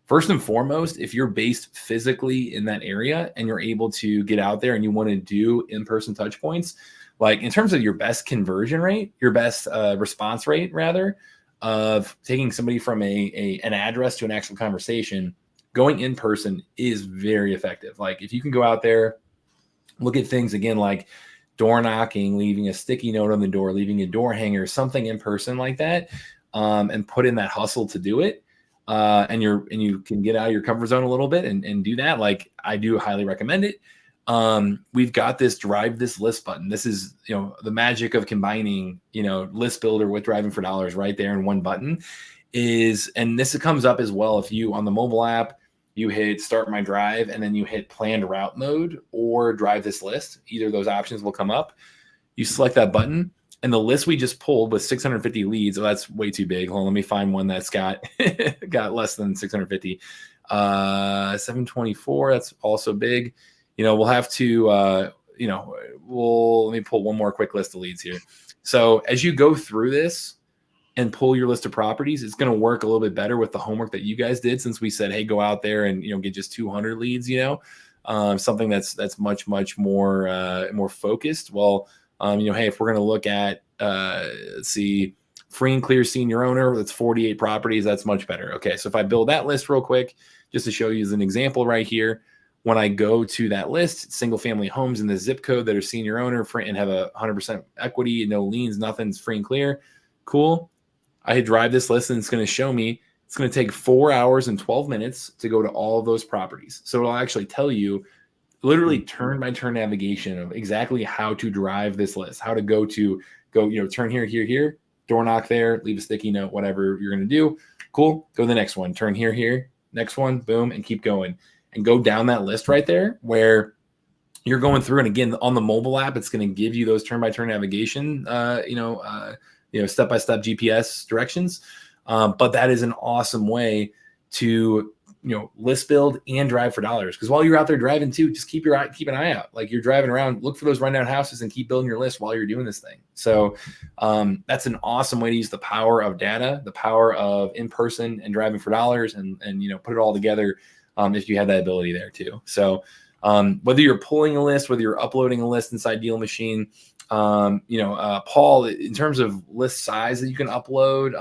First and foremost, if you're based physically in that area and you're able to get out there and you want to do in-person touch points, like in terms of your best conversion rate, your best response rate, rather, of taking somebody from an address to an actual conversation, going in person is very effective. Like, if you can go out there, look at things again, like door knocking, leaving a sticky note on the door, leaving a door hanger, something in person like that, and put in that hustle to do it. And you can get out of your comfort zone a little bit and do that. Like, I do highly recommend it. We've got this drive this list button. This is, the magic of combining, list builder with driving for dollars right there in one button and this comes up as well. If you, on the mobile app, you hit start my drive and then you hit planned route mode or drive this list, either of those options will come up. You select that button, and the list we just pulled with 650 leads. Oh, that's way too big. Hold on, let me find one that's got less than 650. 724. That's also big. We'll have to, let me pull one more quick list of leads here. So as you go through this and pull your list of properties, it's going to work a little bit better with the homework that you guys did, since we said, hey, go out there and, get just 200 leads, something that's much more focused. Well, hey, if we're going to look at, let's see, free and clear senior owner, that's 48 properties. That's much better. Okay. So if I build that list real quick, just to show you as an example right here, when I go to that list, single family homes in the zip code that are senior owner and have 100% equity, no liens, nothing's free and clear. Cool. I drive this list, and it's going to show me, it's going to take 4 hours and 12 minutes to go to all of those properties. So it'll actually tell you literally turn by turn navigation of exactly how to drive this list, how to go, turn here, door knock there, leave a sticky note, whatever you're going to do. Cool. Go to the next one, turn here, next one, boom, and keep going. And go down that list right there where you're going through. And again, on the mobile app, it's going to give you those turn-by-turn navigation, step-by-step GPS directions. But that is an awesome way to list build and drive for dollars. Because while you're out there driving too, just keep an eye out. Like, you're driving around, look for those rundown houses and keep building your list while you're doing this thing. So that's an awesome way to use the power of data, the power of in-person and driving for dollars, and put it all together if you have that ability there too. So whether you're pulling a list, whether you're uploading a list inside DealMachine, Paul, in terms of list size that you can upload,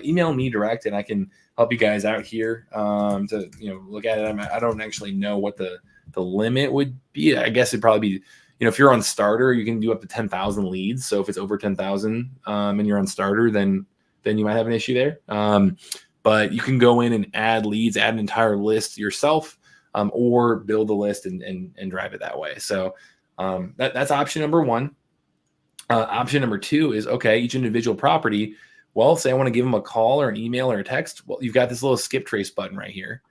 email me direct and I can help you guys out here to look at it. I don't actually know what the limit would be. I guess it'd probably be, if you're on starter, you can do up to 10,000 leads. So if it's over 10,000 and you're on starter, then you might have an issue there. But you can go in and add leads, add an entire list yourself, or build a list and drive it that way. So that's option number one. Option number two is, okay, each individual property. Well, say I want to give them a call or an email or a text. Well, you've got this little skip trace button right here.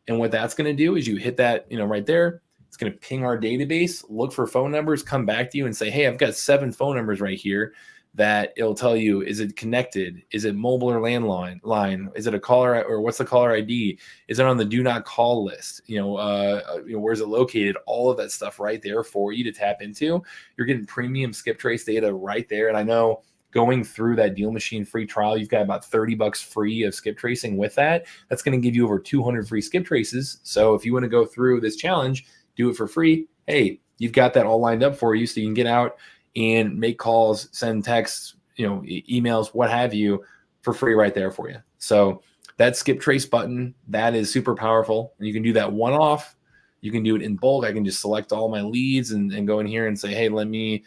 And what that's going to do is you hit that, right there. It's going to ping our database, look for phone numbers, come back to you and say, hey, I've got 7 phone numbers right here that it'll tell you, is it connected? Is it mobile or landline? Is it a caller, or what's the caller ID? Is it on the do not call list? Where's it located? All of that stuff right there for you to tap into. You're getting premium skip trace data right there. And I know, going through that DealMachine free trial, you've got about $30 free of skip tracing with that. That's going to give you over 200 free skip traces. So if you want to go through this challenge, do it for free. Hey, you've got that all lined up for you, so you can get out and make calls, send texts, emails, what have you, for free right there for you. So that skip trace button, that is super powerful. And you can do that one-off. You can do it in bulk. I can just select all my leads and go in here and say, hey, let me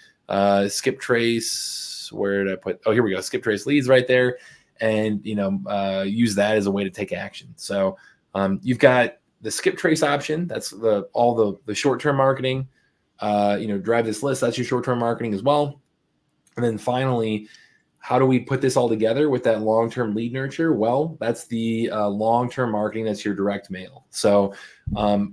skip trace. Where did I put? Oh, here we go. Skip trace leads right there. And, use that as a way to take action. So you've got the skip trace option. That's all the short-term marketing. Drive this list. That's your short-term marketing as well. And then finally, how do we put this all together with that long-term lead nurture? Well, that's the long-term marketing. That's your direct mail. So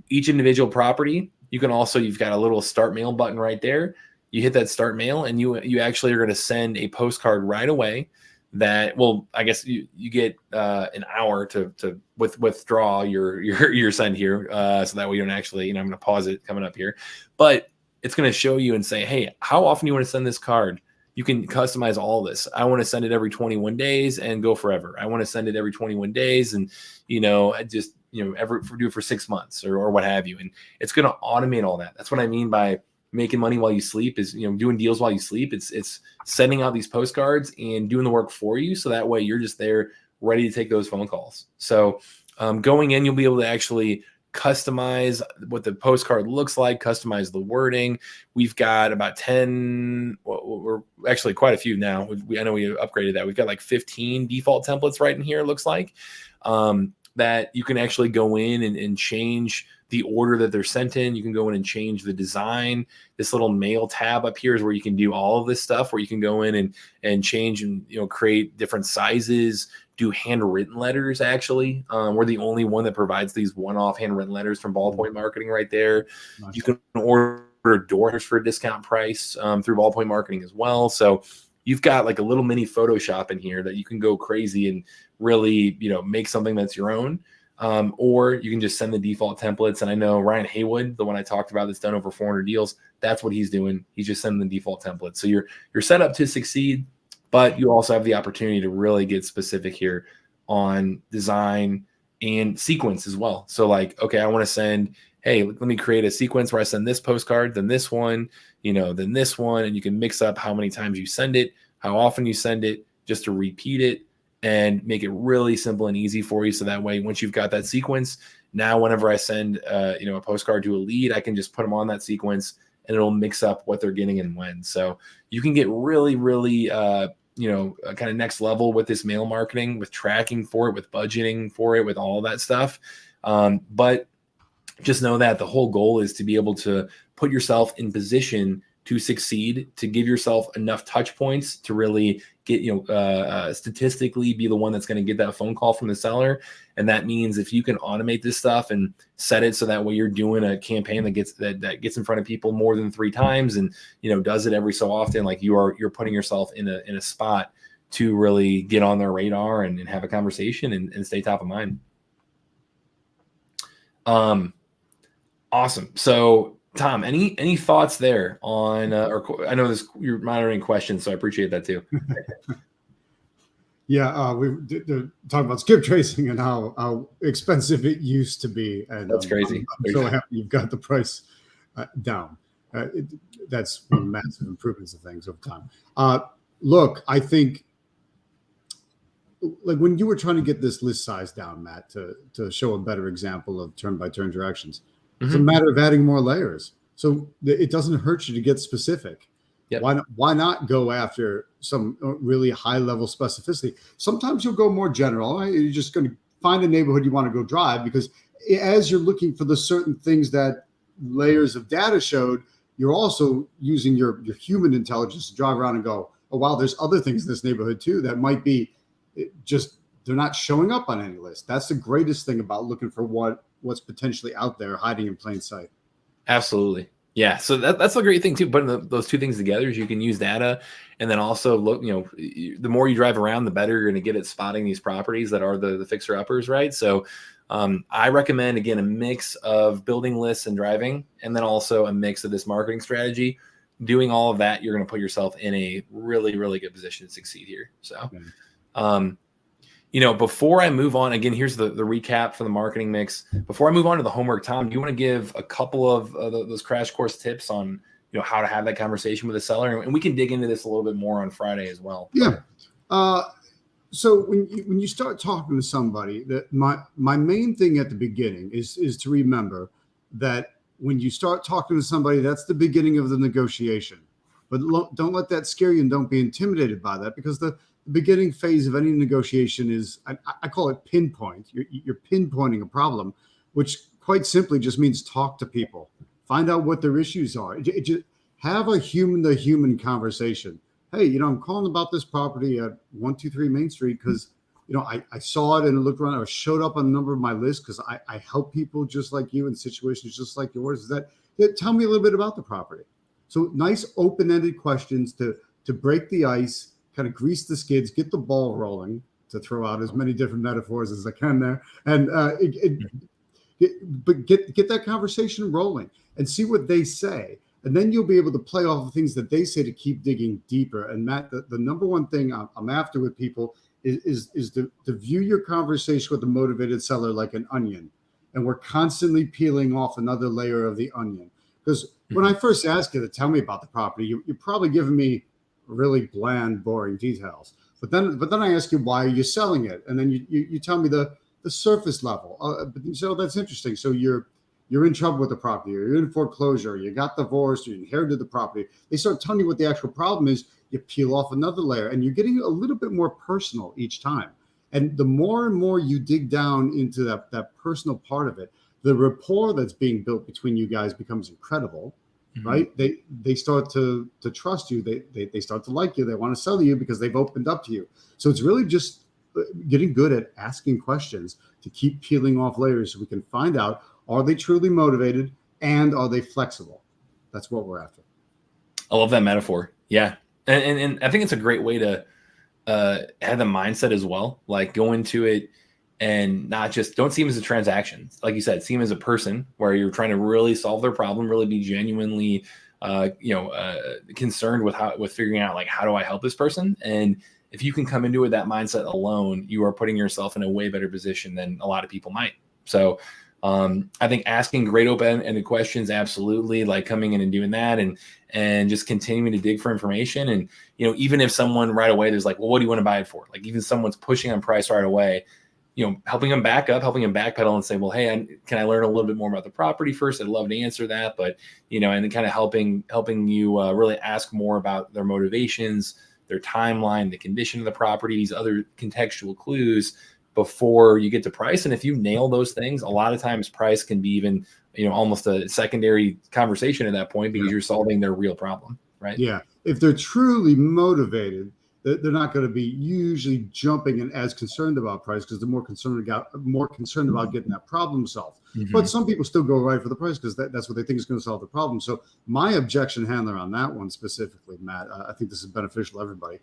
each individual property, you've got a little start mail button right there. You hit that start mail and you actually are going to send a postcard right away that, well, I guess you get an hour to withdraw your send here. So that way you don't actually, I'm going to pause it coming up here, but it's going to show you and say, hey, how often do you want to send this card? You can customize all this. I want to send it every 21 days and go forever. I want to send it every 21 days and, do it for 6 months or what have you. And it's going to automate all that. That's what I mean by making money while you sleep, is doing deals while you sleep. It's sending out these postcards and doing the work for you, so that way you're just there ready to take those phone calls. So going in, you'll be able to actually customize what the postcard looks like, customize the wording. We've got about 10, we're actually quite a few now. I know we upgraded that. We've got like 15 default templates right in here, it looks like, that you can actually go in and change the order that they're sent in. You can go in and change the design. This little mail tab up here is where you can do all of this stuff, where you can go in and change and create different sizes, do handwritten letters. Actually, we're the only one that provides these one-off handwritten letters from Ballpoint Marketing right there. Nice. You can order doors for a discount price through Ballpoint Marketing as well. So you've got like a little mini Photoshop in here that you can go crazy and really make something that's your own. Or you can just send the default templates. And I know Ryan Haywood, the one I talked about that's done over 400 deals, that's what he's doing. He's just sending the default templates. So you're set up to succeed, but you also have the opportunity to really get specific here on design and sequence as well. So like, okay, I want to send, hey, let me create a sequence where I send this postcard, then this one, then this one, and you can mix up how many times you send it, how often you send it, just to repeat it, and make it really simple and easy for you. So that way, once you've got that sequence, now whenever I send a postcard to a lead, I can just put them on that sequence and it'll mix up what they're getting and when. So you can get really, really, kind of next level with this mail marketing, with tracking for it, with budgeting for it, with all that stuff. But just know that the whole goal is to be able to put yourself in position to succeed, to give yourself enough touch points to really get, statistically be the one that's going to get that phone call from the seller. And that means if you can automate this stuff and set it so that way you're doing a campaign that gets in front of people more than 3 times and, does it every so often, like you're putting yourself in a spot to really get on their radar and have a conversation and stay top of mind. Awesome. So Tom, any thoughts there on, or I know this, you're monitoring questions, so I appreciate that too. Yeah, they're talking about skip tracing and how expensive it used to be, and That's crazy. I'm so happy you've got the price down. That's one of the massive improvements of things over time. Look, I think, like when you were trying to get this list size down, Matt, to show a better example of turn-by-turn directions, it's a matter of adding more layers. So it doesn't hurt you to get specific. Yep. Why not go after some really high level specificity? Sometimes you'll go more general. Right? You're just going to find a neighborhood you want to go drive, because as you're looking for the certain things that layers of data showed, you're also using your human intelligence to drive around and go, oh, wow, there's other things in this neighborhood too that might be just, they're not showing up on any list. That's the greatest thing about looking for what's potentially out there hiding in plain sight. Absolutely. Yeah. So that's a great thing too. Putting those two things together is you can use data, and then also look, the more you drive around, the better you're going to get at spotting these properties that are the fixer uppers. Right. So I recommend, again, a mix of building lists and driving, and then also a mix of this marketing strategy. Doing all of that, you're going to put yourself in a really, really good position to succeed here. So, before I move on, again, here's the recap for the marketing mix. Before I move on to the homework, Tom, do you want to give a couple of those crash course tips on, how to have that conversation with a seller? And we can dig into this a little bit more on Friday as well. Yeah. So when you start talking to somebody, that my main thing at the beginning is to remember that when you start talking to somebody, that's the beginning of the negotiation. But don't let that scare you, and don't be intimidated by that, because the beginning phase of any negotiation is, I call it pinpoint. You're pinpointing a problem, which quite simply just means talk to people, find out what their issues are. Just have a human-to-human conversation. Hey, I'm calling about this property at 123 Main Street because, I saw it and looked around. I showed up on a number of my lists because I help people just like you in situations just like yours. Tell me a little bit about the property. So nice open-ended questions to break the ice, kind of grease the skids, get the ball rolling, to throw out as many different metaphors as I can there, and but get that conversation rolling and see what they say. And then you'll be able to play off the things that they say to keep digging deeper. And Matt, the number one thing I'm after with people is to view your conversation with a motivated seller like an onion. And we're constantly peeling off another layer of the onion. Because when I first ask you to tell me about the property, you're probably giving me really bland, boring details. But then I ask you, why are you selling it? And then you tell me the surface level. So that's interesting. So you're in trouble with the property, or you're in foreclosure, you got divorced, you inherited the property. They start telling you what the actual problem is. You peel off another layer, and you're getting a little bit more personal each time. And the more and more you dig down into that personal part of it, the rapport that's being built between you guys becomes incredible, right? They start to trust you. They start to like you. They want to sell to you because they've opened up to you. So it's really just getting good at asking questions to keep peeling off layers so we can find out, are they truly motivated, and are they flexible? That's what we're after. I love that metaphor. Yeah. And I think it's a great way to have the mindset as well. Like, go into it and not just, don't see them as a transaction. Like you said, see them as a person where you're trying to really solve their problem, really be genuinely, concerned with figuring out, like, how do I help this person? And if you can come into it that mindset alone, you are putting yourself in a way better position than a lot of people might. So I think asking great open-ended questions, absolutely, like coming in and doing that, and just continuing to dig for information. And, even if someone right away, there's like, well, what do you want to buy it for? Like, even someone's pushing on price right away, helping them back up, helping them backpedal and say, well, hey, can I learn a little bit more about the property first? I'd love to answer that. But, and then kind of helping you really ask more about their motivations, their timeline, the condition of the property, these other contextual clues before you get to price. And if you nail those things, a lot of times price can be even, almost a secondary conversation at that point, because you're solving their real problem, right? Yeah. If they're truly motivated, they're not going to be usually jumping and as concerned about price, because they're more concerned about getting that problem solved. But some people still go right for the price because that's what they think is going to solve the problem. So my objection handler on that one specifically, Matt, I think this is beneficial to everybody.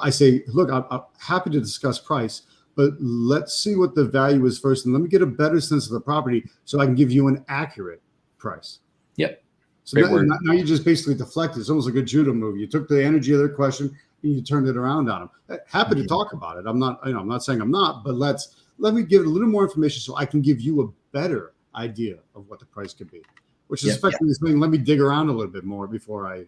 I say, look, I'm happy to discuss price, but let's see what the value is first, and let me get a better sense of the property so I can give you an accurate price. Yep. So now you just basically deflected. It's almost like a judo move. You took the energy of their question and you turned it around on them. Happy to talk about it. I'm not saying I'm not, but let me give it a little more information so I can give you a better idea of what the price could be. Which is effectively saying, let me dig around a little bit more before I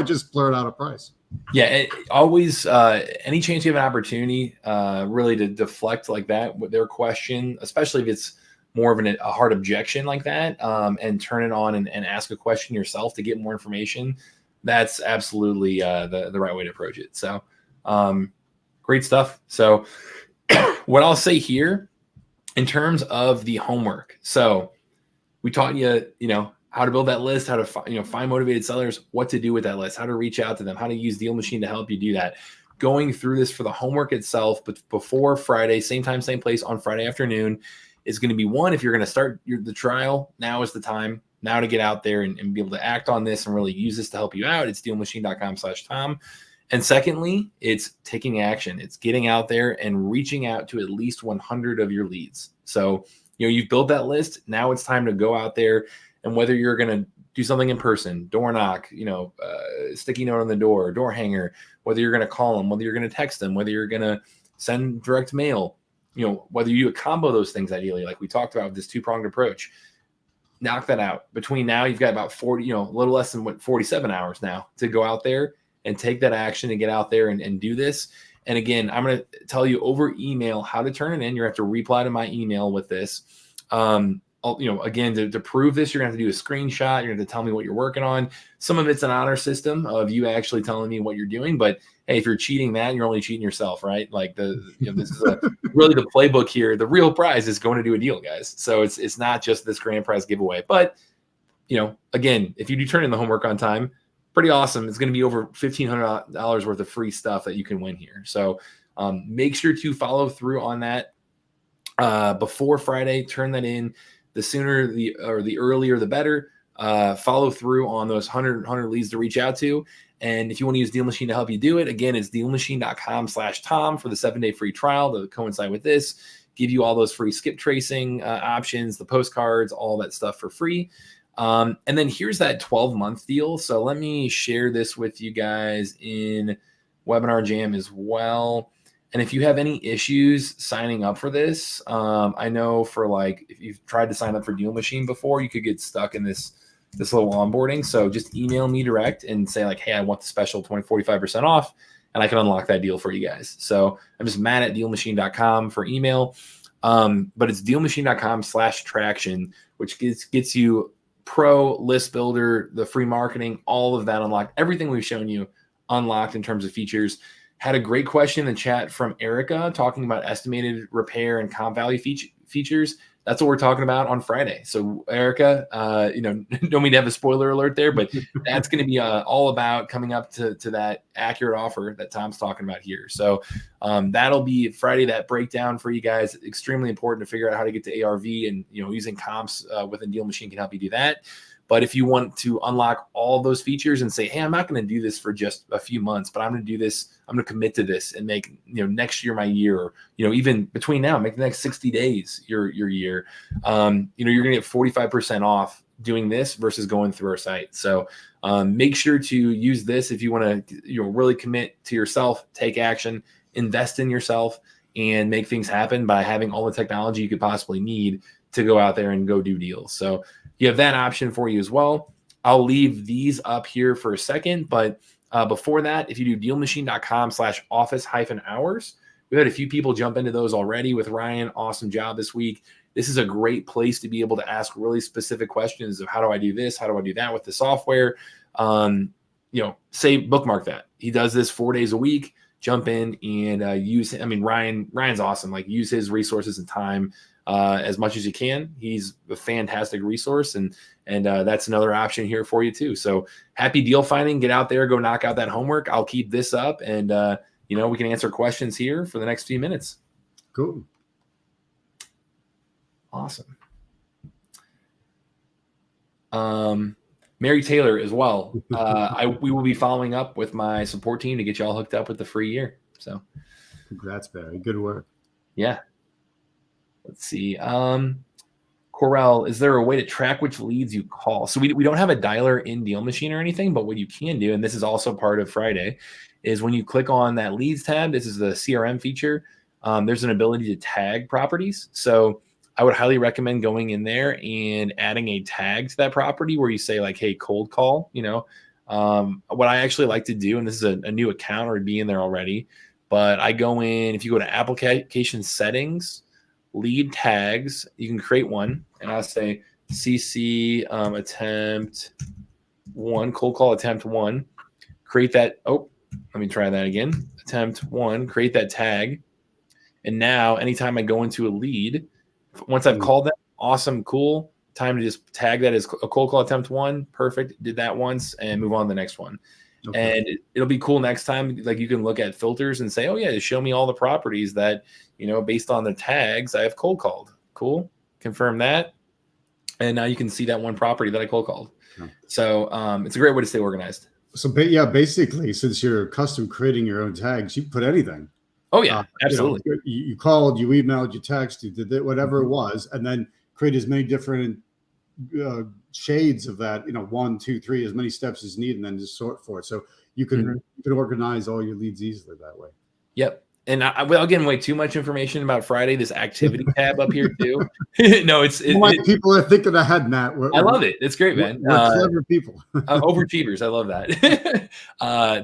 just blurt out a price. Yeah, always any chance you have an opportunity really to deflect like that with their question, especially if it's more of a hard objection like that, and turn it on and ask a question yourself to get more information. That's absolutely the right way to approach it. So great stuff. So what I'll say here in terms of the homework. So we taught you, how to build that list, how to find motivated sellers, what to do with that list, how to reach out to them, how to use DealMachine to help you do that. Going through this for the homework itself, but before Friday, same time, same place on Friday afternoon is going to be one. If you're going to start the trial, now is the time now to get out there and be able to act on this and really use this to help you out. It's DealMachine.com/Tom. And secondly, it's taking action. It's getting out there and reaching out to at least 100 of your leads. So, you've built that list. Now it's time to go out there. And whether you're going to do something in person, door knock, sticky note on the door hanger, whether you're going to call them, whether you're going to text them, whether you're going to send direct mail, whether you do a combo of those things ideally, like we talked about with this two-pronged approach, knock that out. Between now, you've got about 40, a little less than 47 hours now to go out there and take that action and get out there and do this. And again, I'm going to tell you over email how to turn it in. You have to reply to my email with this. Again, to prove this, you're going to have to do a screenshot. You're going to have to tell me what you're working on. Some of it's an honor system of you actually telling me what you're doing. But hey, if you're cheating that, you're only cheating yourself, right? Like this is really the playbook here. The real prize is going to do a deal, guys. So it's not just this grand prize giveaway. But again, if you do turn in the homework on time, pretty awesome. It's going to be over $1,500 worth of free stuff that you can win here. So make sure to follow through on that before Friday. Turn that in. The sooner the earlier, the better. Follow through on those 100 leads to reach out to. And if you want to use DealMachine to help you do it, again, it's DealMachine.com/Tom for the 7-day free trial to coincide with this. Give you all those free skip tracing options, the postcards, all that stuff for free. And then here's that 12-month deal. So let me share this with you guys in Webinar Jam as well. And if you have any issues signing up for this, I know for if you've tried to sign up for DealMachine before, you could get stuck in this little onboarding. So just email me direct and say hey, I want the special 45% off, and I can unlock that deal for you guys. So I'm just matt@dealmachine.com for email. But it's dealmachine.com/traction, which gets you pro list builder, the free marketing, all of that unlocked. Everything we've shown you unlocked in terms of features. Had a great question in the chat from Erica talking about estimated repair and comp value features. That's what we're talking about on Friday. So Erica, don't mean to have a spoiler alert there, but that's going to be all about coming up to that accurate offer that Tom's talking about here. So that'll be Friday, that breakdown for you guys. Extremely important to figure out how to get to ARV, and using comps within DealMachine can help you do that. But if you want to unlock all those features and say, hey, I'm not going to do this for just a few months, but I'm going to do this, I'm going to commit to this and make, next year my year, or, even between now, make the next 60 days your year, you're going to get 45% off doing this versus going through our site. So make sure to use this if you want to, really commit to yourself, take action, invest in yourself, and make things happen by having all the technology you could possibly need to go out there and go do deals. So you have that option for you as well. I'll leave these up here for a second, but before that, if you do dealmachine.com/office-hours, we've had a few people jump into those already with Ryan. Awesome job this week. This is a great place to be able to ask really specific questions of how do I do this? How do I do that with the software? Say bookmark that. He does this 4 days a week. Jump in and use. I mean, Ryan's awesome. Use his resources and time as much as you can. He's a fantastic resource, and that's another option here for you too. So happy deal finding. Get out there, go knock out that homework. I'll keep this up, and we can answer questions here for the next few minutes. Cool. Awesome. Mary Taylor as well. We will be following up with my support team to get you all hooked up with the free year. So congrats, Barry. Good work. Yeah. Let's see. Corel, is there a way to track which leads you call? So we don't have a dialer in DealMachine or anything, but what you can do, and this is also part of Friday, is when you click on that leads tab, this is the CRM feature. There's an ability to tag properties. So I would highly recommend going in there and adding a tag to that property where you say like, hey, cold call, what I actually like to do, and this is a new account or be in there already, but I go in, if you go to application settings, lead tags, you can create one, and I'll say CC attempt one, cold call attempt one, create that. Oh, let me try that again. Attempt one, create that tag. And now anytime I go into a lead, once I've called that, awesome, cool, time to just tag that as a cold call attempt one. Perfect. Did that once and move on to the next one. Okay. And it'll be cool next time. Like you can look at filters and say, oh yeah, show me all the properties that, based on the tags I have cold called. Cool. Confirm that. And now you can see that one property that I cold called. Yeah. So it's a great way to stay organized. So yeah, basically, since you're custom creating your own tags, you put anything. Oh yeah, absolutely. You called, you emailed, you texted, you did it, whatever it was, and then create as many different shades of that, 1, 2, 3, as many steps as needed, and then just sort for it. So you can organize all your leads easily that way. Yep. And without giving away too much information about Friday, this activity tab up here too. No, people are thinking ahead, Matt. I love it. It's great, man. We're clever people. Overachievers. I love that.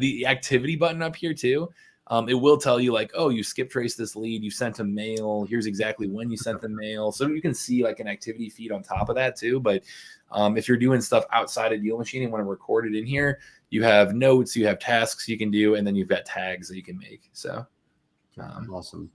The activity button up here too. It will tell you like, oh, you skip traced this lead, you sent a mail. Here's exactly when you sent the mail. So you can see like an activity feed on top of that too. But if you're doing stuff outside of DealMachine and want to record it in here, you have notes, you have tasks you can do, and then you've got tags that you can make. So awesome.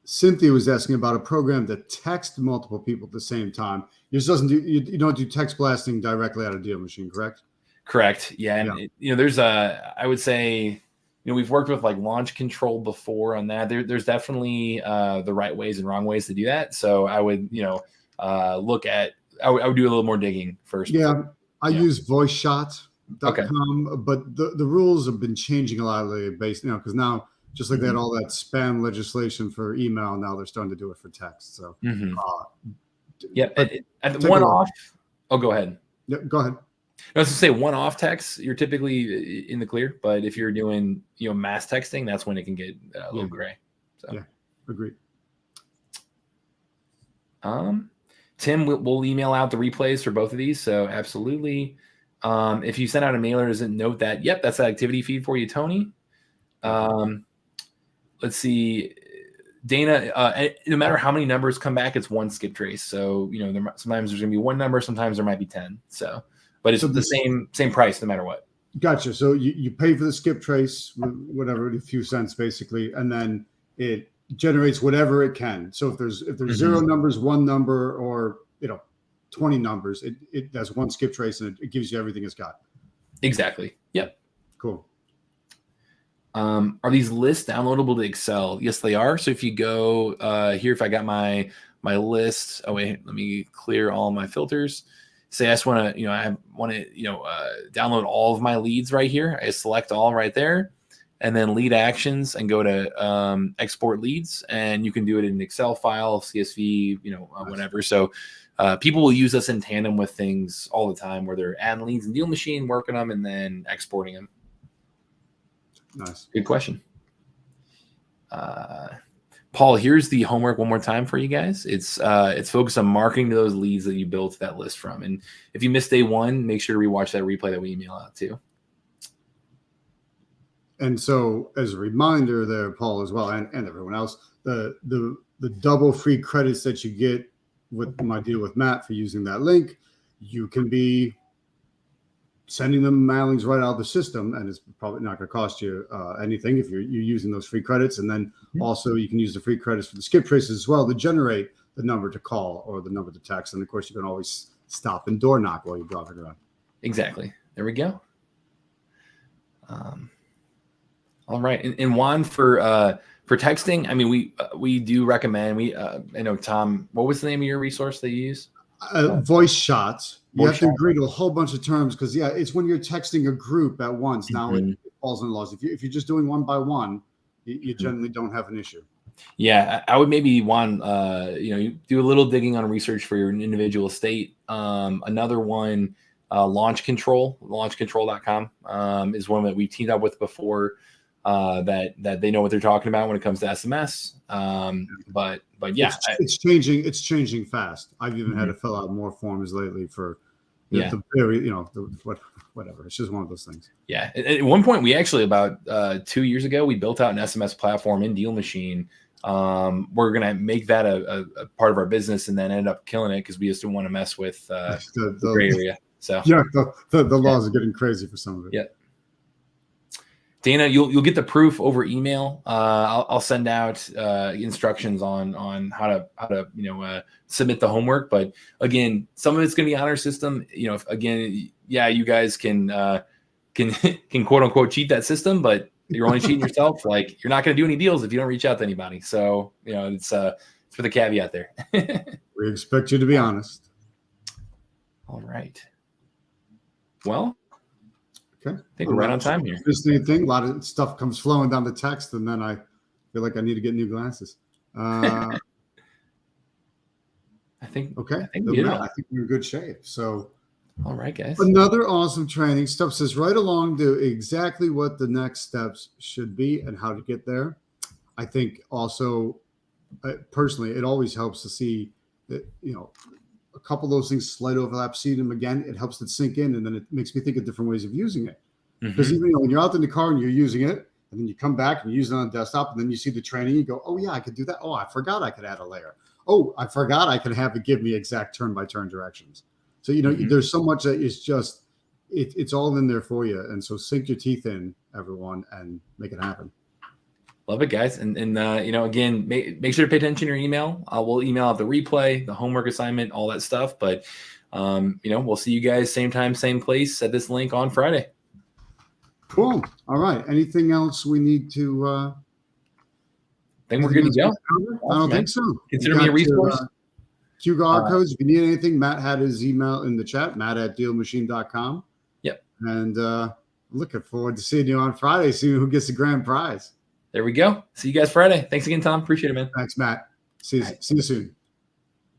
Cynthia was asking about a program that texts multiple people at the same time. Yours doesn't do, you don't do text blasting directly out of DealMachine, correct? Correct. Yeah. And there's I would say, we've worked with like launch control before on that. There's definitely the right ways and wrong ways to do that. So I would, look at, I would do a little more digging first. Yeah. I use voiceshot.com, but the rules have been changing a lot lately based, because now just like they had all that spam legislation for email, now they're starting to do it for text. So, one off. Oh, go ahead. Yeah, go ahead. I was to say one-off texts, you're typically in the clear, but if you're doing, mass texting, that's when it can get a little gray. So yeah, agreed. Tim, we'll email out the replays for both of these. So absolutely. If you send out a mailer, doesn't note that. Yep, that's the activity feed for you, Tony. Let's see, Dana. No matter how many numbers come back, it's one skip trace. So sometimes there's gonna be one number, sometimes there might be 10. So. But it's the same price no matter what. Gotcha. So you pay for the skip trace, whatever, a few cents basically, and then it generates whatever it can. So if there's zero numbers, one number, or 20 numbers, it has one skip trace and it gives you everything it's got. Exactly. Yep. Cool. Are these lists downloadable to Excel? Yes, they are. So if you go here, if I got my list, oh wait, let me clear all my filters. Say I just want to, I want to, download all of my leads right here. I select all right there, and then lead actions and go to export leads, and you can do it in an Excel file, CSV, whatever. So people will use us in tandem with things all the time, where they're adding leads in DealMachine, working them, and then exporting them. Nice. Good question. Paul, here's the homework one more time for you guys. It's focused on marketing to those leads that you built that list from. And if you missed day one, make sure to rewatch that replay that we email out too. And so as a reminder there, Paul, as well, and everyone else, the double free credits that you get with my deal with Matt for using that link, you can be sending them mailings right out of the system, and it's probably not going to cost you anything if you're using those free credits. And then also you can use the free credits for the skip traces as well to generate the number to call or the number to text. And of course, you can always stop and door knock while you're driving around. Exactly. There we go. All right. And Juan, for texting, I mean, we do recommend. I know, Tom, what was the name of your resource that you use? Voice shots. You have to agree to a whole bunch of terms because it's when you're texting a group at once. Now it falls in laws. If you're just doing one by one, you generally don't have an issue. Yeah, I would maybe want, you do a little digging on research for your individual state. Another one, Launch Control, launchcontrol.com, is one that we teamed up with before, that they know what they're talking about when it comes to SMS. But yeah, it's changing fast. I've even had to fill out more forms lately for the very, whatever. It's just one of those things. Yeah. At one point, we actually, about 2 years ago, we built out an SMS platform in DealMachine. We're going to make that a part of our business, and then end up killing it because we just didn't want to mess with the gray area. So yeah, the laws are getting crazy for some of it. Yeah. Dana, you'll get the proof over email. I'll send out instructions on how to submit the homework. But again, some of it's going to be on our system. You guys can quote unquote cheat that system, but you're only cheating yourself. Like, you're not going to do any deals if you don't reach out to anybody. So it's for the caveat there. We expect you to be honest. All right. Well. Okay. I think we're right on time here. Just anything. A lot of stuff comes flowing down the text, and then I feel like I need to get new glasses. I think we're in good shape. So, all right, guys. Another awesome training. Stuff says right along to exactly what the next steps should be and how to get there. I think also, personally, it always helps to see that, a couple of those things, slight overlap, see them again. It helps it sink in, and then it makes me think of different ways of using it. Because even when you're out in the car and you're using it, and then you come back and you use it on the desktop, and then you see the training, you go, oh yeah, I could do that. Oh, I forgot I could add a layer. Oh, I forgot I could have it give me exact turn-by-turn directions. So there's so much that is just it's all in there for you. And so sink your teeth in, everyone, and make it happen. Love it, guys. And again, make sure to pay attention to your email. We'll email out the replay, the homework assignment, all that stuff. But, we'll see you guys same time, same place at this link on Friday. Cool. All right. Anything else we need to? I think we're good to go. I don't think so. Consider me a resource. QR codes. If you need anything, Matt had his email in the chat, matt@dealmachine.com. Yep. And looking forward to seeing you on Friday, seeing who gets the grand prize. There we go. See you guys Friday. Thanks again, Tom. Appreciate it, man. Thanks, Matt. See you soon.